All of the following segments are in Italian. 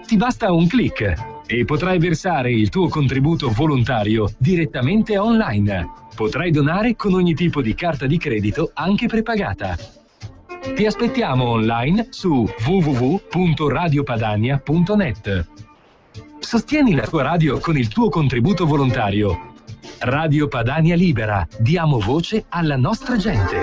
Ti basta un click e potrai versare il tuo contributo volontario direttamente online. Potrai donare con ogni tipo di carta di credito, anche prepagata. Ti aspettiamo online su www.radiopadania.net. Sostieni la tua radio con il tuo contributo volontario. Radio Padania Libera. Diamo voce alla nostra gente.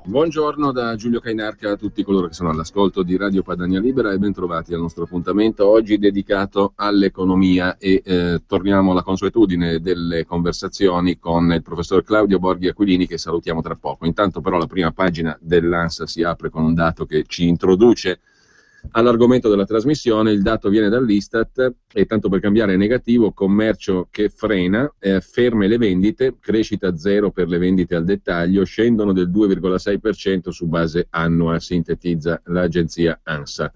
Buongiorno da Giulio Cainarca a tutti coloro che sono all'ascolto di Radio Padania Libera e bentrovati al nostro appuntamento oggi dedicato all'economia e torniamo alla consuetudine delle conversazioni con il professor Claudio Borghi Aquilini, che salutiamo tra poco. Intanto però la prima pagina dell'ANSA si apre con un dato che ci introduce all'argomento della trasmissione. Il dato viene dall'Istat e, tanto per cambiare, è negativo: commercio che frena, ferme le vendite, crescita zero per le vendite al dettaglio, scendono del 2,6% su base annua, sintetizza l'agenzia ANSA,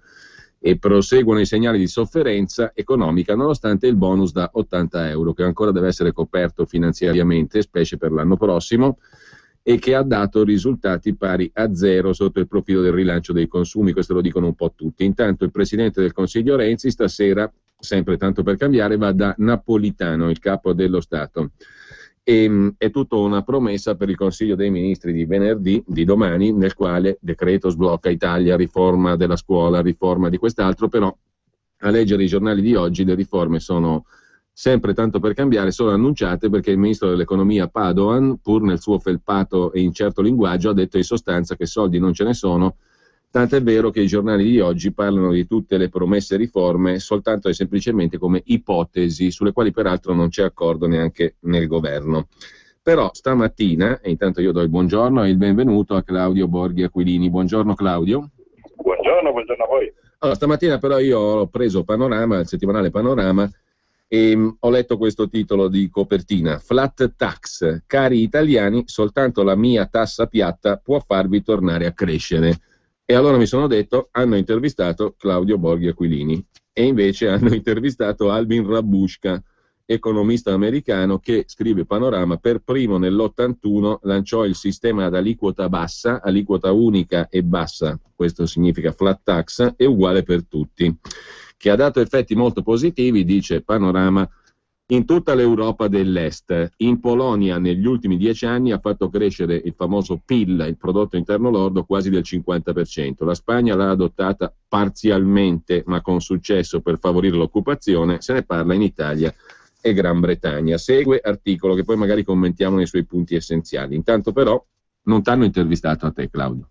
e proseguono i segnali di sofferenza economica nonostante il bonus da 80 euro, che ancora deve essere coperto finanziariamente, specie per l'anno prossimo, e che ha dato risultati pari a zero sotto il profilo del rilancio dei consumi. Questo lo dicono un po' tutti. Intanto il Presidente del Consiglio Renzi stasera, sempre tanto per cambiare, va da Napolitano, il capo dello Stato. E è tutta una promessa per il Consiglio dei Ministri di venerdì, di domani, nel quale decreto sblocca Italia, riforma della scuola, riforma di quest'altro, però a leggere i giornali di oggi le riforme sono sempre tanto per cambiare, sono annunciate perché il ministro dell'economia Padoan, pur nel suo felpato e incerto linguaggio, ha detto in sostanza che soldi non ce ne sono, tant'è vero che i giornali di oggi parlano di tutte le promesse riforme soltanto e semplicemente come ipotesi, sulle quali peraltro non c'è accordo neanche nel governo. Però stamattina, e intanto io do il buongiorno e il benvenuto a Claudio Borghi Aquilini. Buongiorno Claudio. Buongiorno a voi. Allora, stamattina però io ho preso Panorama, il settimanale Panorama, e ho letto questo titolo di copertina: Flat tax, cari italiani, soltanto la mia tassa piatta può farvi tornare a crescere. E allora mi sono detto, hanno intervistato Claudio Borghi Aquilini, e invece hanno intervistato Alvin Rabushka, economista americano che, scrive Panorama, per primo nell'81 lanciò il sistema ad aliquota bassa, aliquota unica e bassa, questo significa flat tax, è uguale per tutti, che ha dato effetti molto positivi, dice Panorama, in tutta l'Europa dell'Est. In Polonia negli ultimi 10 anni ha fatto crescere il famoso PIL, il prodotto interno lordo, quasi del 50%. La Spagna l'ha adottata parzialmente, ma con successo, per favorire l'occupazione. Se ne parla in Italia e Gran Bretagna. Segue articolo che poi magari commentiamo nei suoi punti essenziali. Intanto però non t'hanno intervistato a te, Claudio.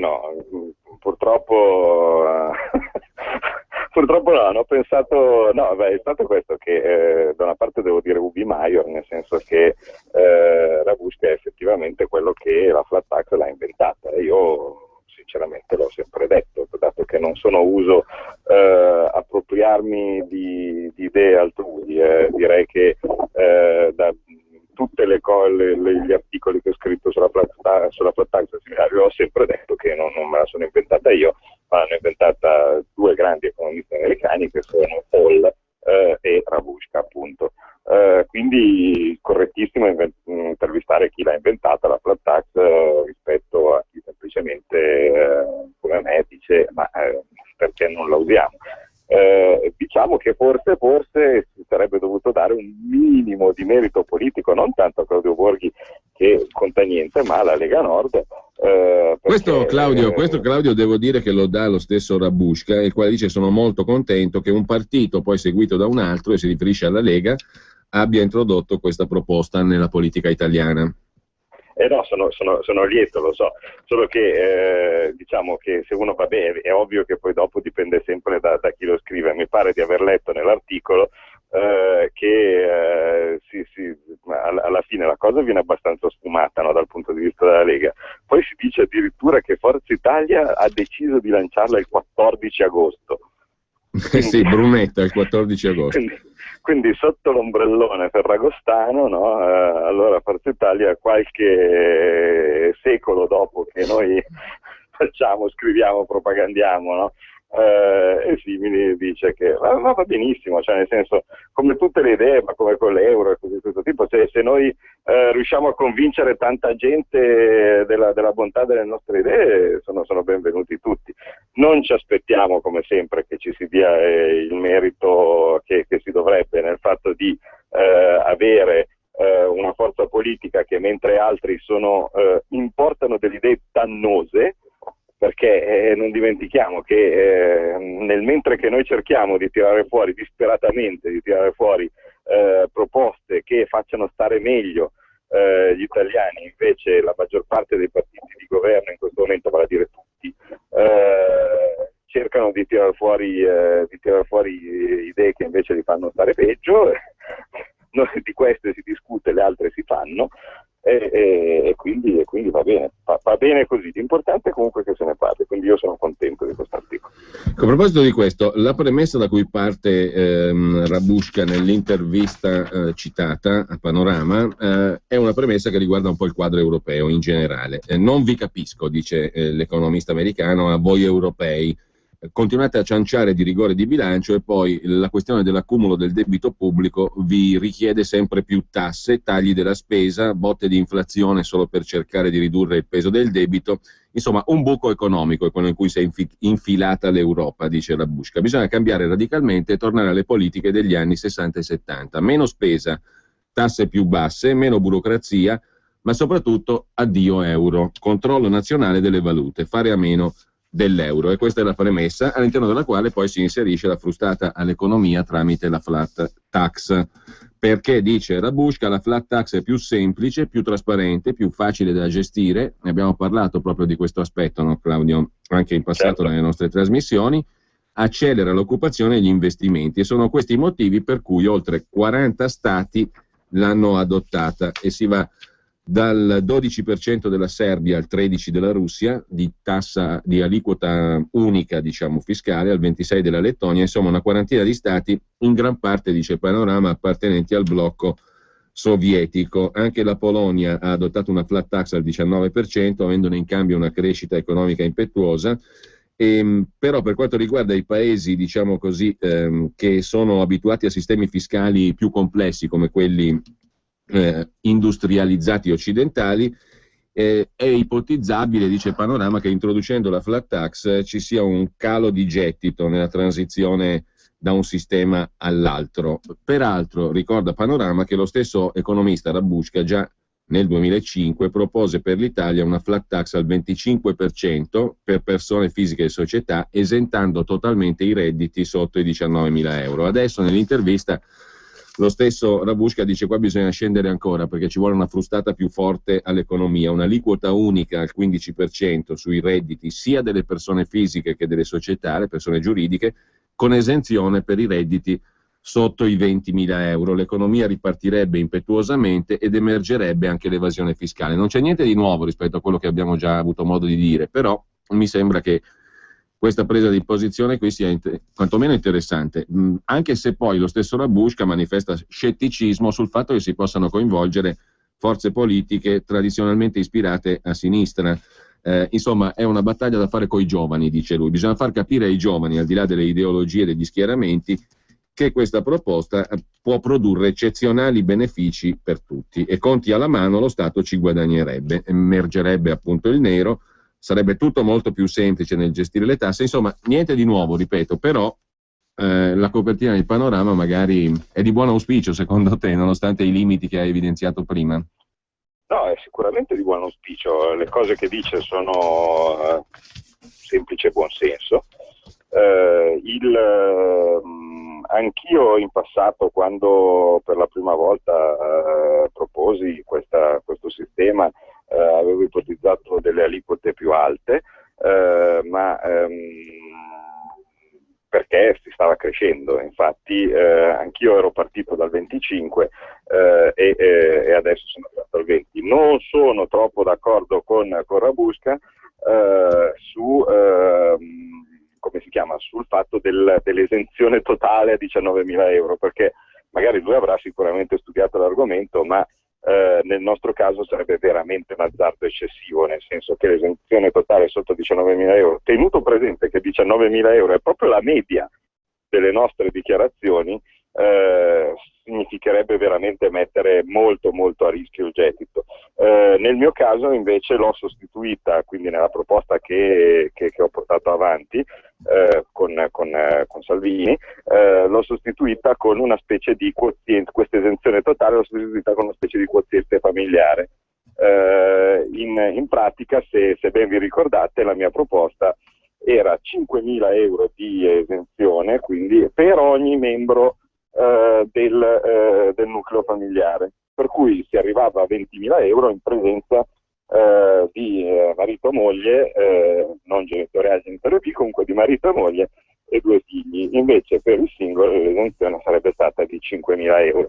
No, purtroppo no, hanno pensato, è stato questo che da una parte devo dire ubi maior, nel senso che Rabushka è effettivamente quello che la flat tax l'ha inventata, e io sinceramente l'ho sempre detto, dato che non sono uso appropriarmi di idee altrui, direi che da tutte gli articoli che ho scritto sulla flat tax ho sempre detto che non me la sono inventata io, ma l'hanno inventata due grandi economisti americani che sono Hall e Rabushka, appunto. Quindi correttissimo intervistare chi l'ha inventata la flat tax rispetto a chi semplicemente come me dice ma perché non la usiamo. Diciamo che forse si sarebbe dovuto dare un minimo di merito politico, non tanto a Claudio Borghi che conta niente, ma alla Lega Nord. Questo Claudio devo dire che lo dà lo stesso Rabushka, il quale dice: sono molto contento che un partito poi seguito da un altro, e si riferisce alla Lega, abbia introdotto questa proposta nella politica italiana. No, sono lieto, lo so, solo che diciamo che se uno va bene, è ovvio che poi dopo dipende sempre da chi lo scrive. Mi pare di aver letto nell'articolo che alla fine la cosa viene abbastanza sfumata, no, dal punto di vista della Lega. Poi si dice addirittura che Forza Italia ha deciso di lanciarla il 14 agosto. Quindi, sì, Brunetta il 14 agosto. Quindi sotto l'ombrellone ferragostano, no? Allora Forza Italia qualche secolo dopo che noi scriviamo, propagandiamo, no? E simili, dice che ma va benissimo, cioè nel senso, come tutte le idee, ma come con l'euro e così di questo tipo, cioè, se noi riusciamo a convincere tanta gente della bontà delle nostre idee, sono benvenuti tutti. Non ci aspettiamo, come sempre, che ci si dia il merito che si dovrebbe nel fatto di avere una forza politica che, mentre altri importano delle idee dannose, perché non dimentichiamo che mentre che noi cerchiamo di tirare fuori disperatamente, proposte che facciano stare meglio gli italiani, invece la maggior parte dei partiti di governo in questo momento, vale a dire tutti, cercano di tirar fuori idee che invece li fanno stare peggio. Di queste si discute, le altre si fanno. E quindi va bene così. L'importante è comunque che se ne parli, quindi io sono contento di questo articolo. A proposito di questo, la premessa da cui parte Rabushka nell'intervista citata a Panorama è una premessa che riguarda un po' il quadro europeo in generale. Non vi capisco, dice l'economista americano, a voi europei. Continuate a cianciare di rigore di bilancio e poi la questione dell'accumulo del debito pubblico vi richiede sempre più tasse, tagli della spesa, botte di inflazione solo per cercare di ridurre il peso del debito. Insomma, un buco economico è quello in cui si è infilata l'Europa, dice Rabushka. Bisogna cambiare radicalmente e tornare alle politiche degli anni 60 e 70. Meno spesa, tasse più basse, meno burocrazia, ma soprattutto addio euro, controllo nazionale delle valute, fare a meno dell'euro, e questa è la premessa all'interno della quale poi si inserisce la frustata all'economia tramite la flat tax, perché dice Rabushka la flat tax è più semplice, più trasparente, più facile da gestire. Ne abbiamo parlato proprio di questo aspetto, no, Claudio, anche in passato nelle nostre trasmissioni. Accelera l'occupazione e gli investimenti, e sono questi i motivi per cui oltre 40 stati l'hanno adottata, e si va dal 12% della Serbia al 13% della Russia di aliquota unica, diciamo, fiscale, al 26% della Lettonia, insomma una quarantina di stati, in gran parte, dice Panorama, appartenenti al blocco sovietico. Anche la Polonia ha adottato una flat tax al 19%, avendone in cambio una crescita economica impetuosa. Però per quanto riguarda i paesi, diciamo così, che sono abituati a sistemi fiscali più complessi come quelli industrializzati occidentali, è ipotizzabile, dice Panorama, che introducendo la flat tax ci sia un calo di gettito nella transizione da un sistema all'altro. Peraltro ricorda Panorama che lo stesso economista Rabushka già nel 2005 propose per l'Italia una flat tax al 25% per persone fisiche e società, esentando totalmente i redditi sotto i 19.000 euro. Adesso nell'intervista lo stesso Rabushka dice qua bisogna scendere ancora perché ci vuole una frustata più forte all'economia, un'aliquota unica al 15% sui redditi sia delle persone fisiche che delle società, le persone giuridiche, con esenzione per i redditi sotto i 20.000 euro. L'economia ripartirebbe impetuosamente ed emergerebbe anche l'evasione fiscale. Non c'è niente di nuovo rispetto a quello che abbiamo già avuto modo di dire, però mi sembra che questa presa di posizione qui sia quantomeno interessante, anche se poi lo stesso Rabushka manifesta scetticismo sul fatto che si possano coinvolgere forze politiche tradizionalmente ispirate a sinistra. Insomma, è una battaglia da fare coi giovani, dice lui. Bisogna far capire ai giovani, al di là delle ideologie e degli schieramenti, che questa proposta può produrre eccezionali benefici per tutti, e conti alla mano lo Stato ci guadagnerebbe, emergerebbe appunto il nero. Sarebbe tutto molto più semplice nel gestire le tasse, insomma niente di nuovo, ripeto, però la copertina del Panorama magari è di buon auspicio secondo te, nonostante i limiti che hai evidenziato prima? No, è sicuramente di buon auspicio, le cose che dice sono semplice buonsenso. Anch'io in passato, quando per la prima volta proposi questo sistema, avevo ipotizzato delle aliquote più alte, ma perché si stava crescendo. Infatti anch'io ero partito dal 25 e adesso sono arrivato al 20. Non sono troppo d'accordo con Rabusca su come si chiama, sul fatto dell'esenzione totale a 19.000 euro, perché magari lui avrà sicuramente studiato l'argomento, ma nel nostro caso sarebbe veramente un azzardo eccessivo, nel senso che l'esenzione totale è sotto 19.000 euro, tenuto presente che 19.000 euro è proprio la media delle nostre dichiarazioni, significherebbe veramente mettere molto molto a rischio il gettito. Nel mio caso invece l'ho sostituita, quindi nella proposta che ho portato avanti con Salvini, l'ho sostituita con una specie di quoziente, questa esenzione totale l'ho sostituita con una specie di quoziente familiare. In pratica, se ben vi ricordate, la mia proposta era 5.000 euro di esenzione, quindi per ogni membro del nucleo familiare, per cui si arrivava a 20.000 euro in presenza di marito e moglie, non genitore A, genitore B, comunque di marito e moglie e 2 figli. Invece per il singolo l'esenzione sarebbe stata di 5.000 euro.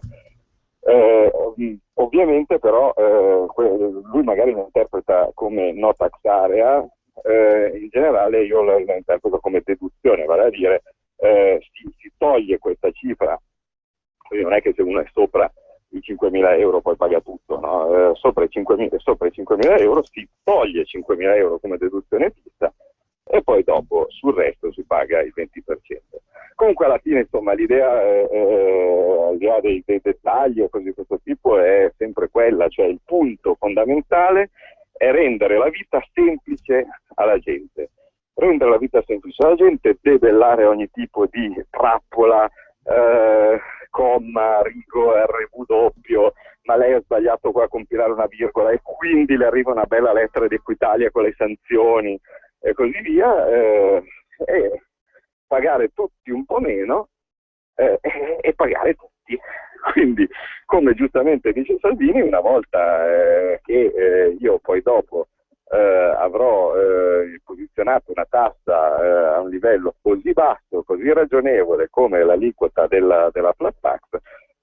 Ovviamente però lui magari lo interpreta come no tax area, in generale io lo interpreto come deduzione, vale a dire si toglie questa cifra, quindi non è che se uno è sopra i 5.000 euro poi paga tutto, no? Sopra i 5.000 euro si toglie 5.000 euro come deduzione fissa e poi dopo sul resto si paga il 20%. Comunque alla fine, insomma, l'idea al di là dei dettagli o cose di questo tipo è sempre quella, cioè il punto fondamentale è rendere la vita semplice alla gente. Rendere la vita semplice alla gente, debellare ogni tipo di trappola, comma, rigo, RW, ma lei ha sbagliato qua a compilare una virgola e quindi le arriva una bella lettera di Equitalia con le sanzioni e così via, e pagare tutti un po' meno e pagare tutti. Quindi, come giustamente dice Salvini, una volta che io poi dopo avrò posizionato una tassa a un livello così basso, così ragionevole come l'aliquota della flat tax,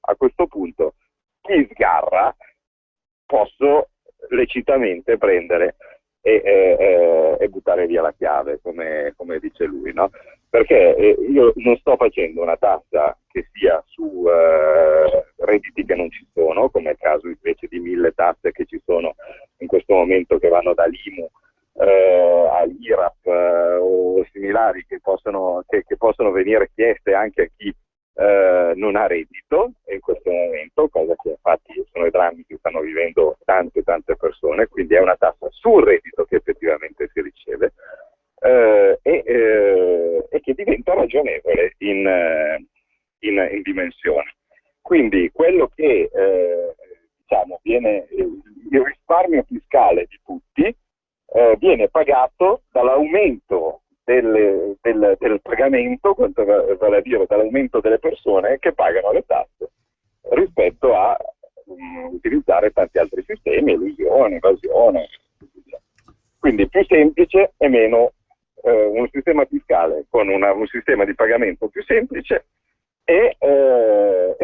a questo punto chi sgarra posso lecitamente prendere e buttare via la chiave, come dice lui, no? Perché io non sto facendo una tassa che sia su redditi che non ci sono, come è il caso invece di 1.000 tasse che ci sono in questo momento, che vanno dall'IMU all'IRAP o similari, che possono venire chieste anche a chi non ha reddito in questo momento, cosa che infatti sono i drammi che stanno vivendo tante persone. Quindi è una tassa sul reddito che effettivamente si riceve e che diventa ragionevole in dimensione. Quindi quello che diciamo viene il risparmio fiscale di tutti viene pagato dall'aumento del pagamento, vale a dire dall'aumento delle persone che pagano le tasse rispetto a utilizzare tanti altri sistemi, elusione, evasione. Quindi più semplice e meno un sistema fiscale con un sistema di pagamento più semplice e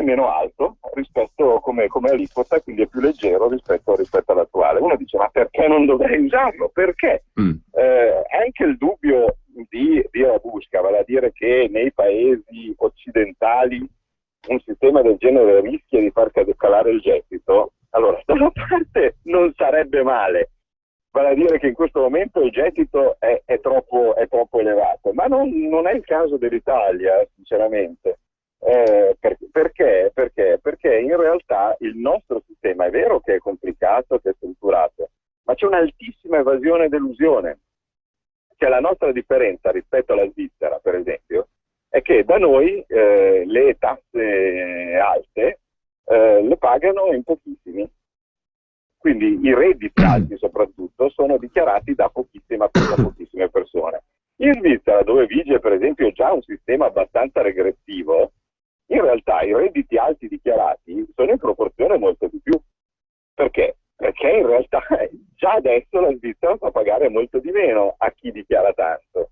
meno alto rispetto come aliquota, quindi è più leggero rispetto all'attuale. Uno dice: ma perché non dovrei usarlo? Perché? Anche il dubbio di Rabusca, vale a dire che nei paesi occidentali un sistema del genere rischia di far calare il gettito. Allora, da una parte non sarebbe male, vale a dire che in questo momento il gettito è troppo elevato, ma non è il caso dell'Italia, sinceramente. Perché? Perché in realtà il nostro sistema è vero che è complicato, che è strutturato, ma c'è un'altissima evasione ed elusione. Cioè, la nostra differenza rispetto alla Svizzera, per esempio, è che da noi le tasse alte le pagano in pochissimi. Quindi i redditi alti soprattutto sono dichiarati da pochissime persone. In Svizzera, dove vige per esempio già un sistema abbastanza regressivo, in realtà i redditi alti dichiarati sono in proporzione molto di più. Perché? perché in realtà già adesso la Svizzera fa pagare molto di meno a chi dichiara tanto.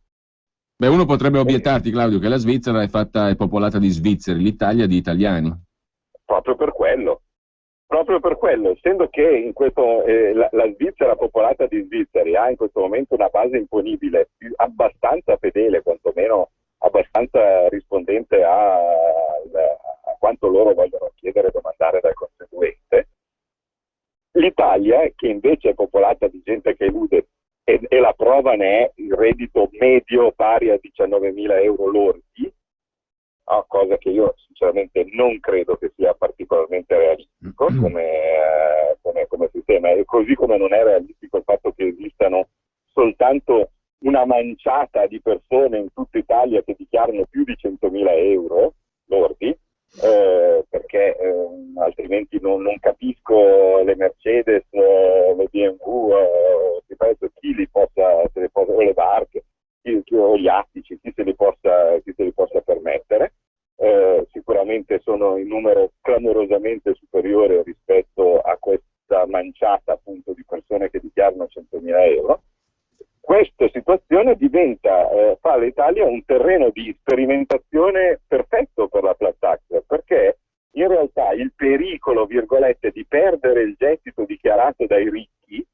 Beh, uno potrebbe obiettarti, Claudio, che la Svizzera è popolata di svizzeri, l'Italia di italiani. Proprio per quello, essendo che la Svizzera popolata di svizzeri ha in questo momento una base imponibile abbastanza fedele, quantomeno abbastanza rispondente a quanto loro vogliono chiedere e domandare dal contribuente, l'Italia, che invece è popolata di gente che elude, e la prova ne è il reddito medio pari a 19.000 euro lordi, cosa che io sinceramente non credo che sia particolarmente realistico come sistema, e così come non è realistico il fatto che esistano soltanto una manciata di persone in tutta Italia che dichiarano più di 100.000 euro lordi, perché altrimenti non capisco le Mercedes, le BMW, chi li possa, o le barche, o gli attici, chi se li possa permettere. Sicuramente sono in numero clamorosamente superiore rispetto a questa manciata appunto di persone che dichiarano 100.000 euro. Questa situazione fa l'Italia un terreno di sperimentazione perfetto per la flat tax, perché in realtà il pericolo, virgolette, di perdere il gettito dichiarato dai ricchi,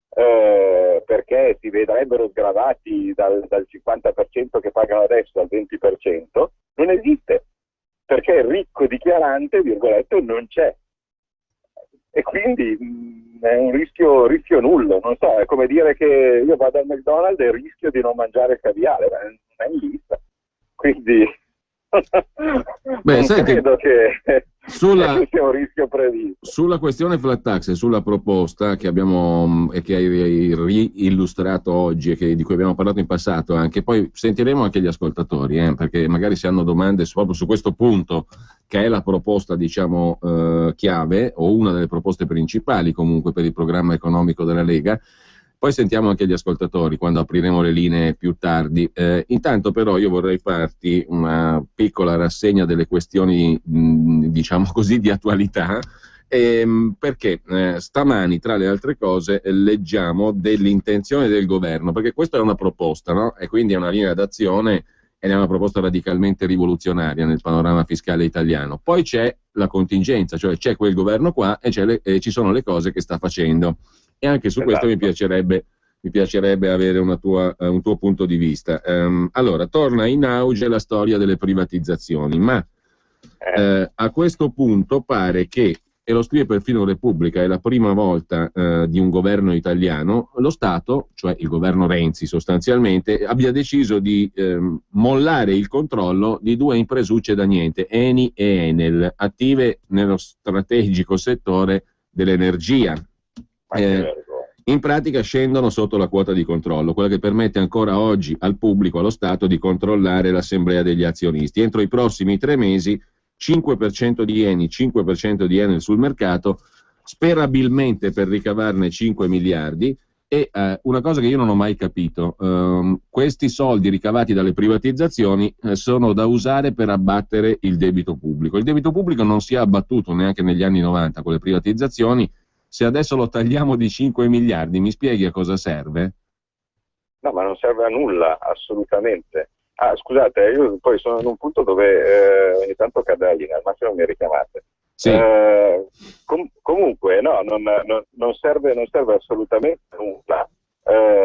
perché si vedrebbero sgravati dal 50% che pagano adesso al 20%, non esiste, perché il ricco dichiarante, virgolette, non c'è. E quindi è un rischio nullo, non so, è come dire che io vado al McDonald's e rischio di non mangiare il caviale, ma non è in lista. Quindi Beh, non credo che sia un rischio previsto. Sulla questione flat tax e sulla proposta che abbiamo e che hai riillustrato oggi e di cui abbiamo parlato in passato anche, poi sentiremo anche gli ascoltatori, perché magari se hanno domande proprio su questo punto, che è la proposta, diciamo, chiave, o una delle proposte principali comunque per il programma economico della Lega. Poi sentiamo anche gli ascoltatori quando apriremo le linee più tardi. Intanto però io vorrei farti una piccola rassegna delle questioni, diciamo così, di attualità, perché stamani, tra le altre cose, leggiamo dell'intenzione del governo, perché questa è una proposta, no? E quindi è una linea d'azione ed è una proposta radicalmente rivoluzionaria nel panorama fiscale italiano. Poi c'è la contingenza, cioè c'è quel governo qua e ci sono le cose che sta facendo. E anche su questo mi piacerebbe avere un tuo punto di vista. Allora, torna in auge la storia delle privatizzazioni, ma a questo punto pare che, e lo scrive perfino Repubblica, è la prima volta di un governo italiano, lo Stato, cioè il governo Renzi sostanzialmente, abbia deciso di mollare il controllo di due impresucce da niente, Eni e Enel, attive nello strategico settore dell'energia. In pratica scendono sotto la quota di controllo, quella che permette ancora oggi al pubblico, allo Stato, di controllare l'assemblea degli azionisti. Entro i prossimi 3 mesi 5% di Eni, 5% di Enel sul mercato, sperabilmente per ricavarne 5 miliardi. E una cosa che io non ho mai capito, questi soldi ricavati dalle privatizzazioni sono da usare per abbattere il debito pubblico. Il debito pubblico non si è abbattuto neanche negli anni 90 con le privatizzazioni. Se adesso lo tagliamo di 5 miliardi, mi spieghi a cosa serve? No, ma non serve a nulla, assolutamente. Scusate, io poi sono in un punto dove ogni tanto cade la linea, al massimo mi richiamate. Sì. Comunque, no, non serve assolutamente a nulla.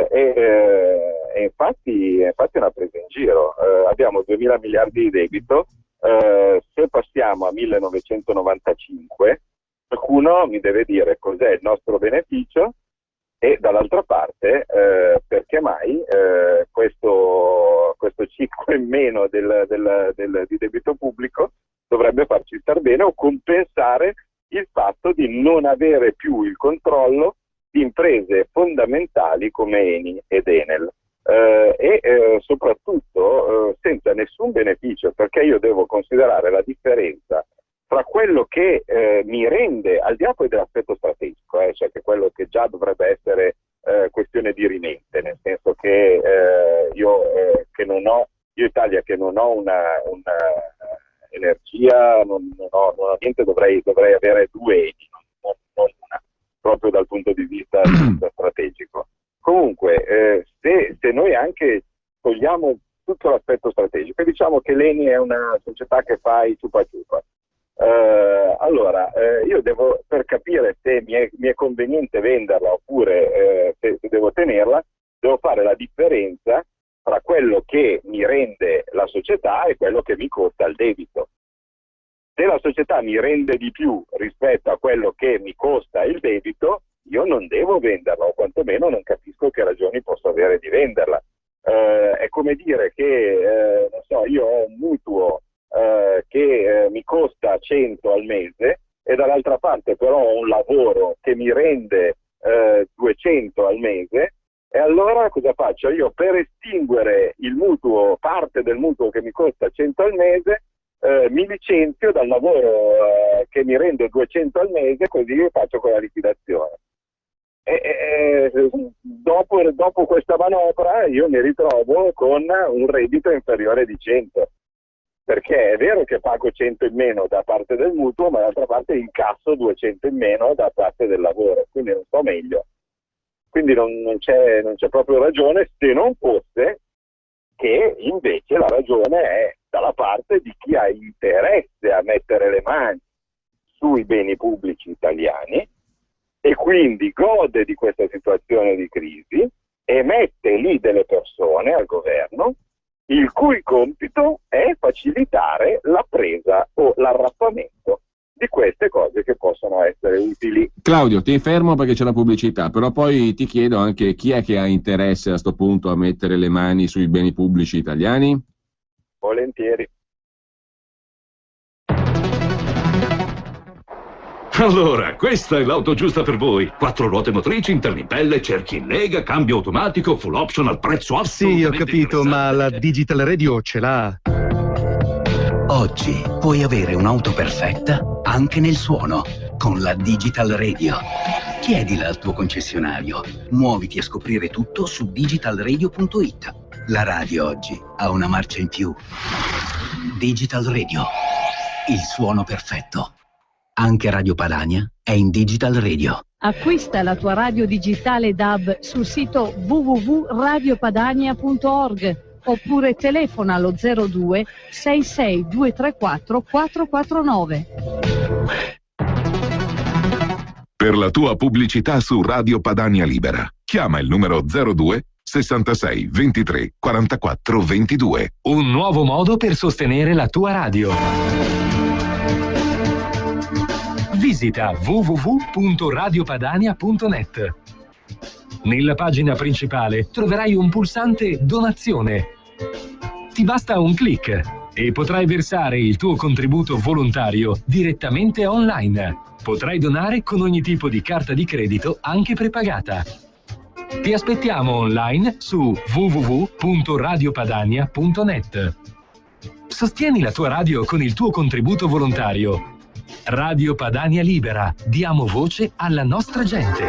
E infatti è una presa in giro. Abbiamo 2.000 miliardi di debito, se passiamo a 1995, qualcuno mi deve dire cos'è il nostro beneficio e dall'altra parte perché mai questo ciclo in meno di debito pubblico dovrebbe farci star bene o compensare il fatto di non avere più il controllo di imprese fondamentali come Eni ed Enel e soprattutto senza nessun beneficio, perché io devo considerare la differenza tra quello che mi rende, al di là poi dell'aspetto strategico, cioè che quello che già dovrebbe essere questione dirimente, nel senso che io Italia che non ho una energia, non ho niente, dovrei avere 2 Eni, non una. proprio dal punto di vista strategico. Comunque, se noi anche togliamo tutto l'aspetto strategico e diciamo che l'ENI è una società che fa i ciupa ciupa, allora io devo, per capire se mi è conveniente venderla oppure se devo tenerla, devo fare la differenza tra quello che mi rende la società e quello che mi costa il debito. Se la società mi rende di più rispetto a quello che mi costa il debito, io non devo venderla, o quantomeno non capisco che ragioni posso avere di venderla. È come dire che, non so, io ho un mutuo che mi costa 100 al mese e dall'altra parte però ho un lavoro che mi rende 200 al mese, e allora cosa faccio? Io, per estinguere il mutuo, parte del mutuo che mi costa 100 al mese, mi licenzio dal lavoro che mi rende 200 al mese, così faccio quella liquidazione. Dopo questa manovra io mi ritrovo con un reddito inferiore di 100, perché è vero che pago 100 in meno da parte del mutuo, ma dall'altra parte incasso 200 in meno da parte del lavoro, quindi non sto meglio. Quindi non c'è proprio ragione, se non fosse che invece la ragione è dalla parte di chi ha interesse a mettere le mani sui beni pubblici italiani e quindi gode di questa situazione di crisi e mette lì delle persone al governo il cui compito è facilitare la presa o l'arraffamento di queste cose che possono essere utili. Claudio, ti fermo perché c'è la pubblicità, però poi ti chiedo anche chi è che ha interesse a sto punto a mettere le mani sui beni pubblici italiani? Volentieri. Allora, questa è l'auto giusta per voi. 4 ruote motrici, interni in pelle, cerchi in lega, cambio automatico, full option al prezzo assolutamente. Sì, ho capito, ma la Digital Radio ce l'ha. Oggi puoi avere un'auto perfetta anche nel suono con la Digital Radio. Chiedila al tuo concessionario. Muoviti a scoprire tutto su digitalradio.it. La radio oggi ha una marcia in più. Digital Radio. Il suono perfetto. Anche Radio Padania è in Digital Radio. Acquista la tua radio digitale DAB sul sito www.radiopadania.org oppure telefona allo 02 66 234 449. Per la tua pubblicità su Radio Padania Libera, chiama il numero 02 66 23 44 22. Un nuovo modo per sostenere la tua radio. Visita www.radiopadania.net. Nella pagina principale troverai un pulsante Donazione. Ti basta un clic e potrai versare il tuo contributo volontario direttamente online. Potrai donare con ogni tipo di carta di credito, anche prepagata. Ti aspettiamo online su www.radiopadania.net. Sostieni la tua radio con il tuo contributo volontario. Radio Padania Libera, diamo voce alla nostra gente.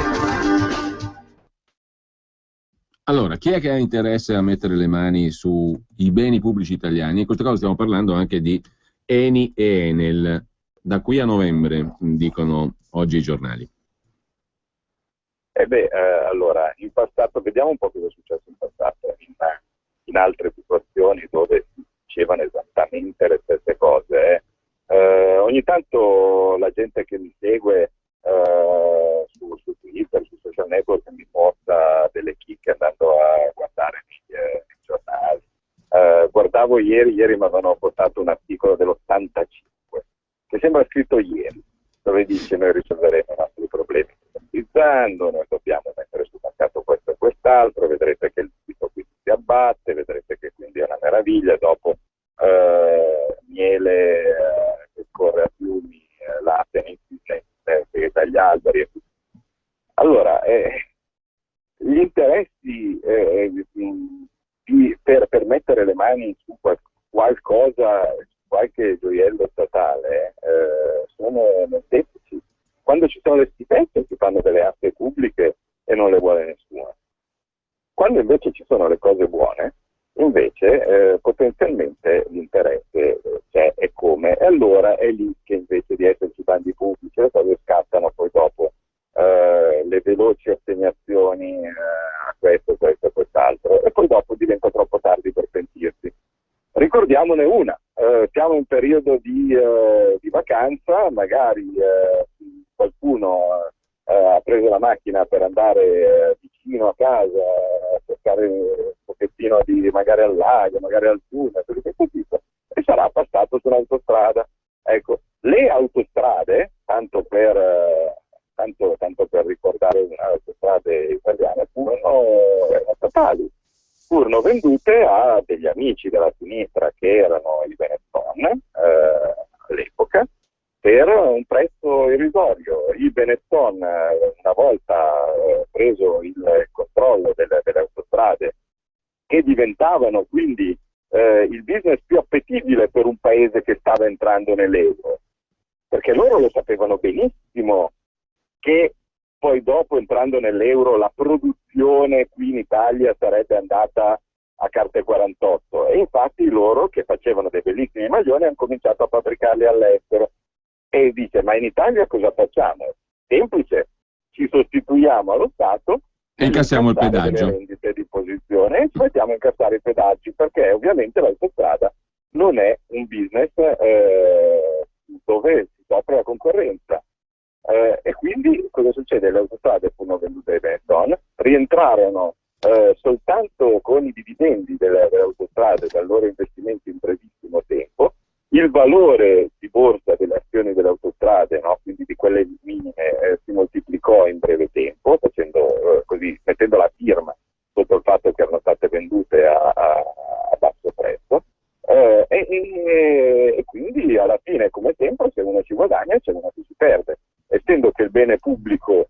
Allora, chi è che ha interesse a mettere le mani sui beni pubblici italiani? In questa cosa stiamo parlando anche di Eni e Enel, da qui a novembre, dicono oggi i giornali. Allora, in passato, vediamo un po' cosa è successo in passato, in altre situazioni dove si dicevano esattamente le stesse cose. Ogni tanto la gente che mi segue su Twitter, su social network, mi porta delle chicche andando a guardare nei giornali. Guardavo ieri mi avevano portato un articolo dell'85 che sembra scritto ieri, dove dice: noi risolveremo i nostri problemi privatizzando, noi dobbiamo mettere sul mercato questo e quest'altro, vedrete che il debito qui si abbatte, vedrete che quindi è una meraviglia, dopo miele che scorre a fiumi, latte dagli alberi. Allora, gli interessi per mettere le mani su qualcosa, su qualche gioiello statale, sono molteplici. Quando ci sono le stipendie si fanno delle aste pubbliche e non le vuole nessuno. Quando invece ci sono le cose buone, invece potenzialmente l'interesse c'è e come, e allora è lì che invece di esserci bandi pubblici le cose scattano poi dopo veloci assegnazioni a questo, questo e quest'altro, e poi dopo diventa troppo tardi per pentirsi. Ricordiamone una, siamo in periodo di vacanza, magari qualcuno ha preso la macchina per andare vicino a casa a cercare un pochettino di magari al lago, magari al fiume, per questo tipo, e sarà passato sull'autostrada. Ecco, le autostrade, tanto per ricordare le autostrade italiane, erano statali, furono vendute a degli amici della sinistra che erano i Benetton all'epoca, per un prezzo irrisorio. Il Benetton, una volta preso il controllo delle autostrade, che diventavano quindi il business più appetibile per un paese che stava entrando nell'euro, perché loro lo sapevano benissimo che poi dopo, entrando nell'euro, la produzione qui in Italia sarebbe andata a carte 48, e infatti loro, che facevano dei bellissimi maglioni, hanno cominciato a fabbricarli all'estero. E dice: ma in Italia cosa facciamo? Semplice, ci sostituiamo allo Stato e incassiamo il pedaggio, le rendite di posizione, e ci mettiamo a incassare i pedaggi, perché ovviamente l'autostrada non è un business dove si soffre la concorrenza. E quindi cosa succede? Le autostrade furono vendute ai Benetton, rientrarono soltanto con i dividendi delle autostrade dal loro investimento in brevissimo tempo. Il valore di borsa delle azioni delle autostrade, no? Quindi di quelle minime, si moltiplicò in breve tempo, facendo così, mettendo la firma sotto il fatto che erano state vendute a basso prezzo, e quindi alla fine, come sempre, se uno ci guadagna c'è uno che si perde. Essendo che il bene pubblico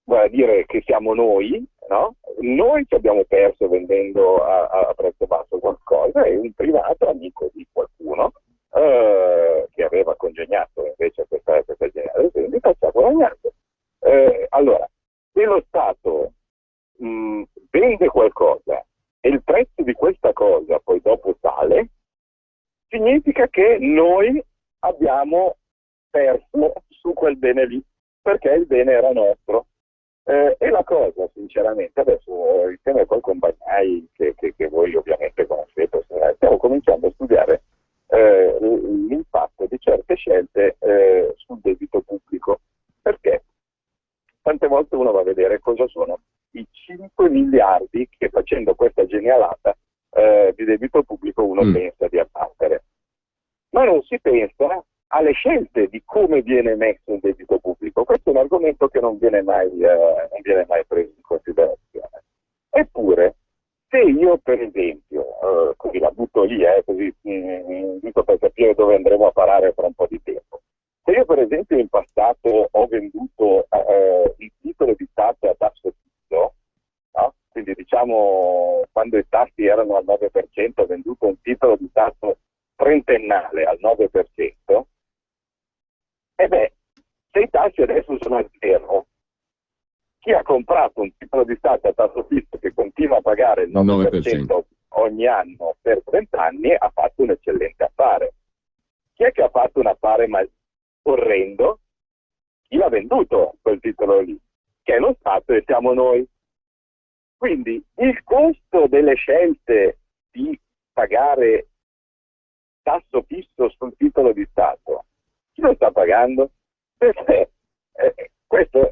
vuol dire che siamo noi, no? Noi ci abbiamo perso vendendo a prezzo basso qualcosa, e un privato amico di qualcuno che aveva congegnato invece questa geniale vendita ci ha guadagnato. Allora, se lo Stato vende qualcosa e il prezzo di questa cosa poi dopo sale, significa che noi abbiamo perso su quel bene lì, perché il bene era nostro. E la cosa, sinceramente, adesso insieme con compagnai che voi ovviamente conoscete, stiamo cominciando a studiare l'impatto di certe scelte sul debito pubblico. Perché? Tante volte uno va a vedere cosa sono i 5 miliardi che, facendo questa genialata di debito pubblico, uno pensa di abbattere. Ma non si pensa alle scelte di come viene messo il debito pubblico. Questo è un argomento che non viene mai preso in considerazione. Eppure, se io per esempio, così la butto lì, così giusto per capire dove andremo a parare fra un po' di tempo, se io per esempio in passato ho venduto il titolo di Stato a tasso fisso, no? Quindi diciamo quando i tassi erano al 9%, ho venduto un titolo di Stato trentennale al 9%, e beh, se i tassi adesso sono a zero, chi ha comprato un titolo di Stato a tasso fisso che continua a pagare il 9% ogni anno per 30 anni ha fatto un eccellente affare. Chi è che ha fatto un affare orrendo? Chi l'ha venduto quel titolo lì, che è lo Stato e siamo noi. Quindi il costo delle scelte di pagare tasso fisso sul titolo di Stato, chi lo sta pagando? Perché queste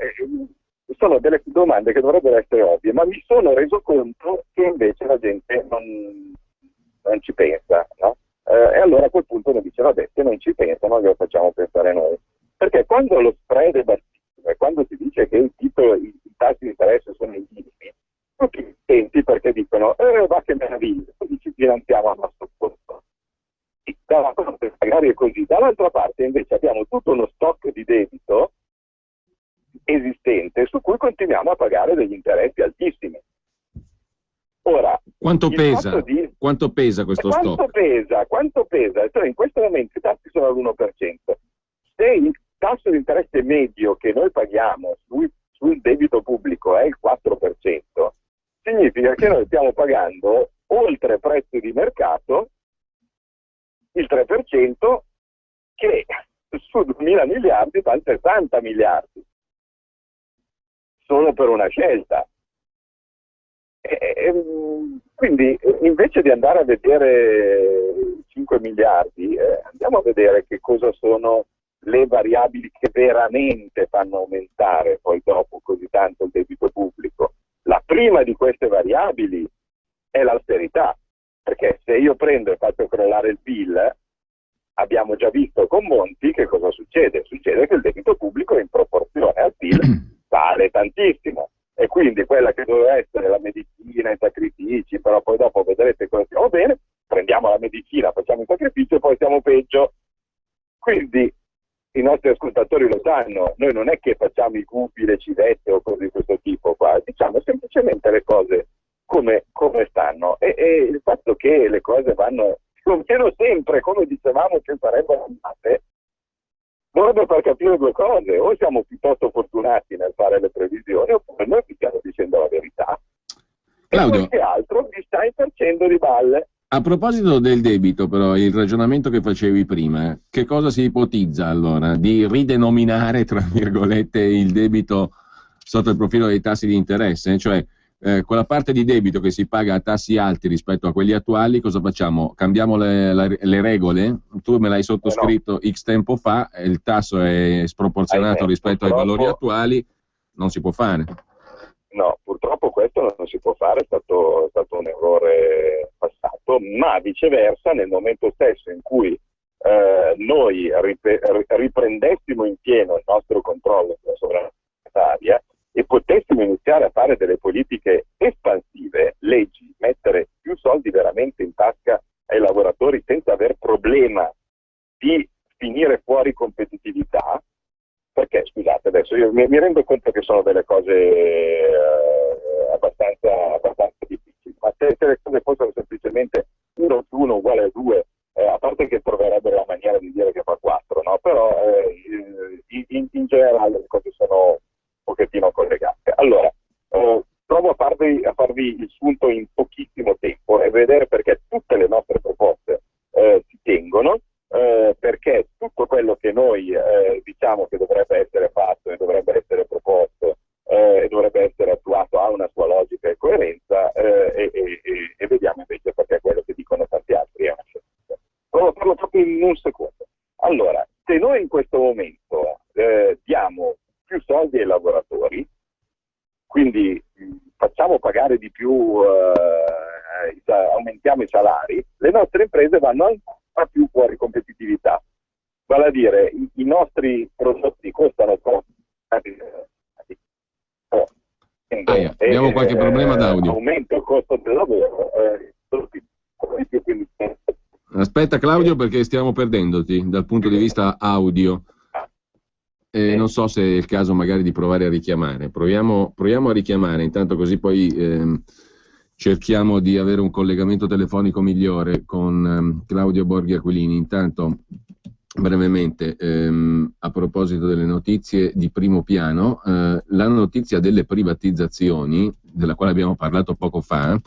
sono delle domande che dovrebbero essere ovvie, ma mi sono reso conto che invece la gente non ci pensa, no? E allora a quel punto uno dice: vabbè, se non ci pensano, lo facciamo pensare noi. Perché quando lo spread è bassissimo e quando si dice che i tassi di interesse sono i minimi, tutti attenti perché dicono: va che meraviglia, così ci finanziamo a nostro costo. Dalla parte magari è così, dall'altra parte invece abbiamo tutto uno stock di debito esistente su cui continuiamo a pagare degli interessi altissimi. Ora, quanto pesa? Quanto pesa questo stock? Quanto pesa? Cioè, in questo momento i tassi sono all'1%. Se il tasso di interesse medio che noi paghiamo sul debito pubblico è il 4%, significa che noi stiamo pagando oltre prezzi di mercato il 3%, che su 2.000 miliardi fa 60 miliardi. solo per una scelta. Quindi invece di andare a vedere 5 miliardi, andiamo a vedere che cosa sono le variabili che veramente fanno aumentare poi dopo così tanto il debito pubblico. La prima di queste variabili è l'austerità, perché se io prendo e faccio crollare il PIL, abbiamo già visto con Monti che cosa succede. Succede che il debito pubblico in proporzione al PIL sale tantissimo, e quindi quella che doveva essere la medicina, i sacrifici, però poi dopo vedrete cosa stiamo bene, prendiamo la medicina, facciamo i sacrifici e poi stiamo peggio. Quindi i nostri ascoltatori lo sanno, noi non è che facciamo i gufi, le civette o cose di questo tipo qua, diciamo semplicemente le cose come stanno, e il fatto che le cose vanno più o meno sempre come dicevamo che sarebbero andate dovrebbe far capire due cose: o siamo piuttosto fortunati nel fare le previsioni, oppure noi vi stiamo dicendo la verità. Claudio, e qualche altro vi stai facendo di balle. a proposito del debito, però, il ragionamento che facevi prima, che cosa si ipotizza allora? Di ridenominare, tra virgolette, il debito sotto il profilo dei tassi di interesse? Cioè, quella parte di debito che si paga a tassi alti rispetto a quelli attuali, cosa facciamo? Cambiamo le regole? Tu me l'hai sottoscritto X tempo fa, il tasso è sproporzionato rispetto ai valori attuali, non si può fare. No, purtroppo questo non si può fare, è stato un errore passato, ma viceversa nel momento stesso in cui noi riprendessimo in pieno il nostro controllo sulla sovranità monetaria e potessimo iniziare a fare delle politiche espansive, leggi, mettere più soldi veramente in tasca ai lavoratori senza aver problema di finire fuori competitività. Perché, scusate, adesso io mi rendo conto che sono delle cose abbastanza difficili, ma se le cose fossero semplicemente 1 più 1 uguale a 2, a parte che troverebbero la maniera di dire che fa 4, no? Però in generale le cose sono un pochettino collegate. Allora, provo a farvi il sunto in pochissimo tempo e vedere perché tutte le nostre proposte si tengono. Perché tutto quello che noi diciamo che dovrebbe essere fatto e dovrebbe essere proposto e dovrebbe essere attuato ha una sua logica e coerenza, e vediamo invece perché quello che dicono tanti altri è una scelta. Provo a farlo proprio in un secondo. Allora, se noi in questo momento diamo più soldi ai lavoratori, quindi facciamo pagare di più, aumentiamo i salari, le nostre imprese vanno ancora più fuori competitività, vale a dire i nostri prodotti costano troppo. Abbiamo qualche problema d'audio. Aumenta il costo del lavoro. Aspetta Claudio, perché stiamo perdendoti dal punto di vista audio. Non so se è il caso magari di provare a richiamare. Proviamo a richiamare, intanto così poi cerchiamo di avere un collegamento telefonico migliore con Claudio Borghi Aquilini. Intanto, brevemente, a proposito delle notizie di primo piano, la notizia delle privatizzazioni, della quale abbiamo parlato poco fa,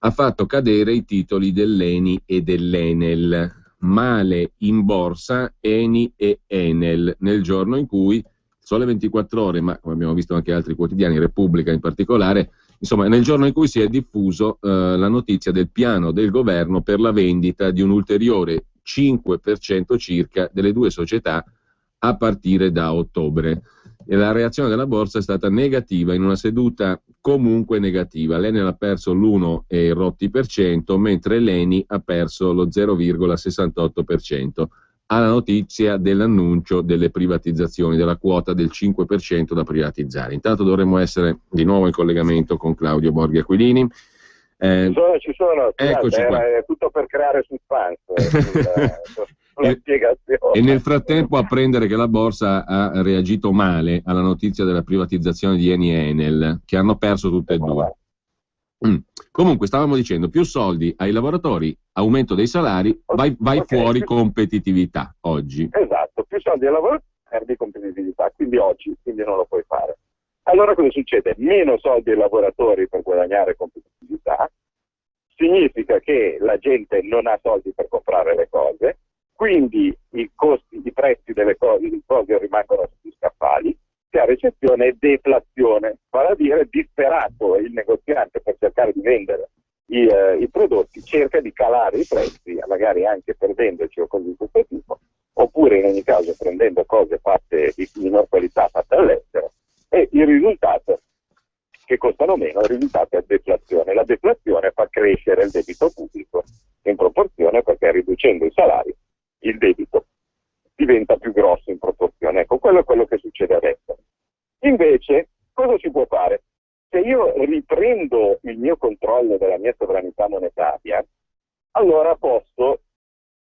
ha fatto cadere i titoli dell'ENI e dell'Enel. Male in borsa Eni e Enel, nel giorno in cui Sole 24 Ore, ma come abbiamo visto anche altri quotidiani, Repubblica in particolare, insomma, nel giorno in cui si è diffuso la notizia del piano del governo per la vendita di un ulteriore 5% circa delle due società a partire da ottobre. E la reazione della borsa è stata negativa, in una seduta comunque negativa. L'Enel ha perso l'1,rotti%, mentre l'Eni ha perso lo 0,68%. Alla notizia dell'annuncio delle privatizzazioni, della quota del 5% da privatizzare. Intanto dovremmo essere di nuovo in collegamento con Claudio Borghi Aquilini. Ci sono, eccoci qua. È tutto per creare suspense sulla spiegazione. E nel frattempo apprendere che la borsa ha reagito male alla notizia della privatizzazione di Eni e Enel, che hanno perso tutte e due. Comunque stavamo dicendo, più soldi ai lavoratori, aumento dei salari, vai fuori competitività oggi. Esatto, più soldi ai lavoratori, perdi competitività, quindi oggi non lo puoi fare. Allora cosa succede? Meno soldi ai lavoratori per guadagnare competitività, significa che la gente non ha soldi per comprare le cose, quindi i prezzi delle cose rimangono sugli scaffali, se a recessione è deflazione, vale a dire disperato il negoziante per cercare di vendere i prodotti, cerca di calare i prezzi, magari anche per venderci o cose di questo tipo, oppure in ogni caso prendendo cose fatte di minor qualità fatte all'estero, e il risultato che costano meno, il risultato è deflazione. La deflazione fa crescere il debito pubblico in proporzione, perché riducendo i salari il debito diventa più grosso in proporzione. Ecco, quello è quello che succede adesso. Invece, cosa si può fare? Se io riprendo il mio controllo della mia sovranità monetaria, allora posso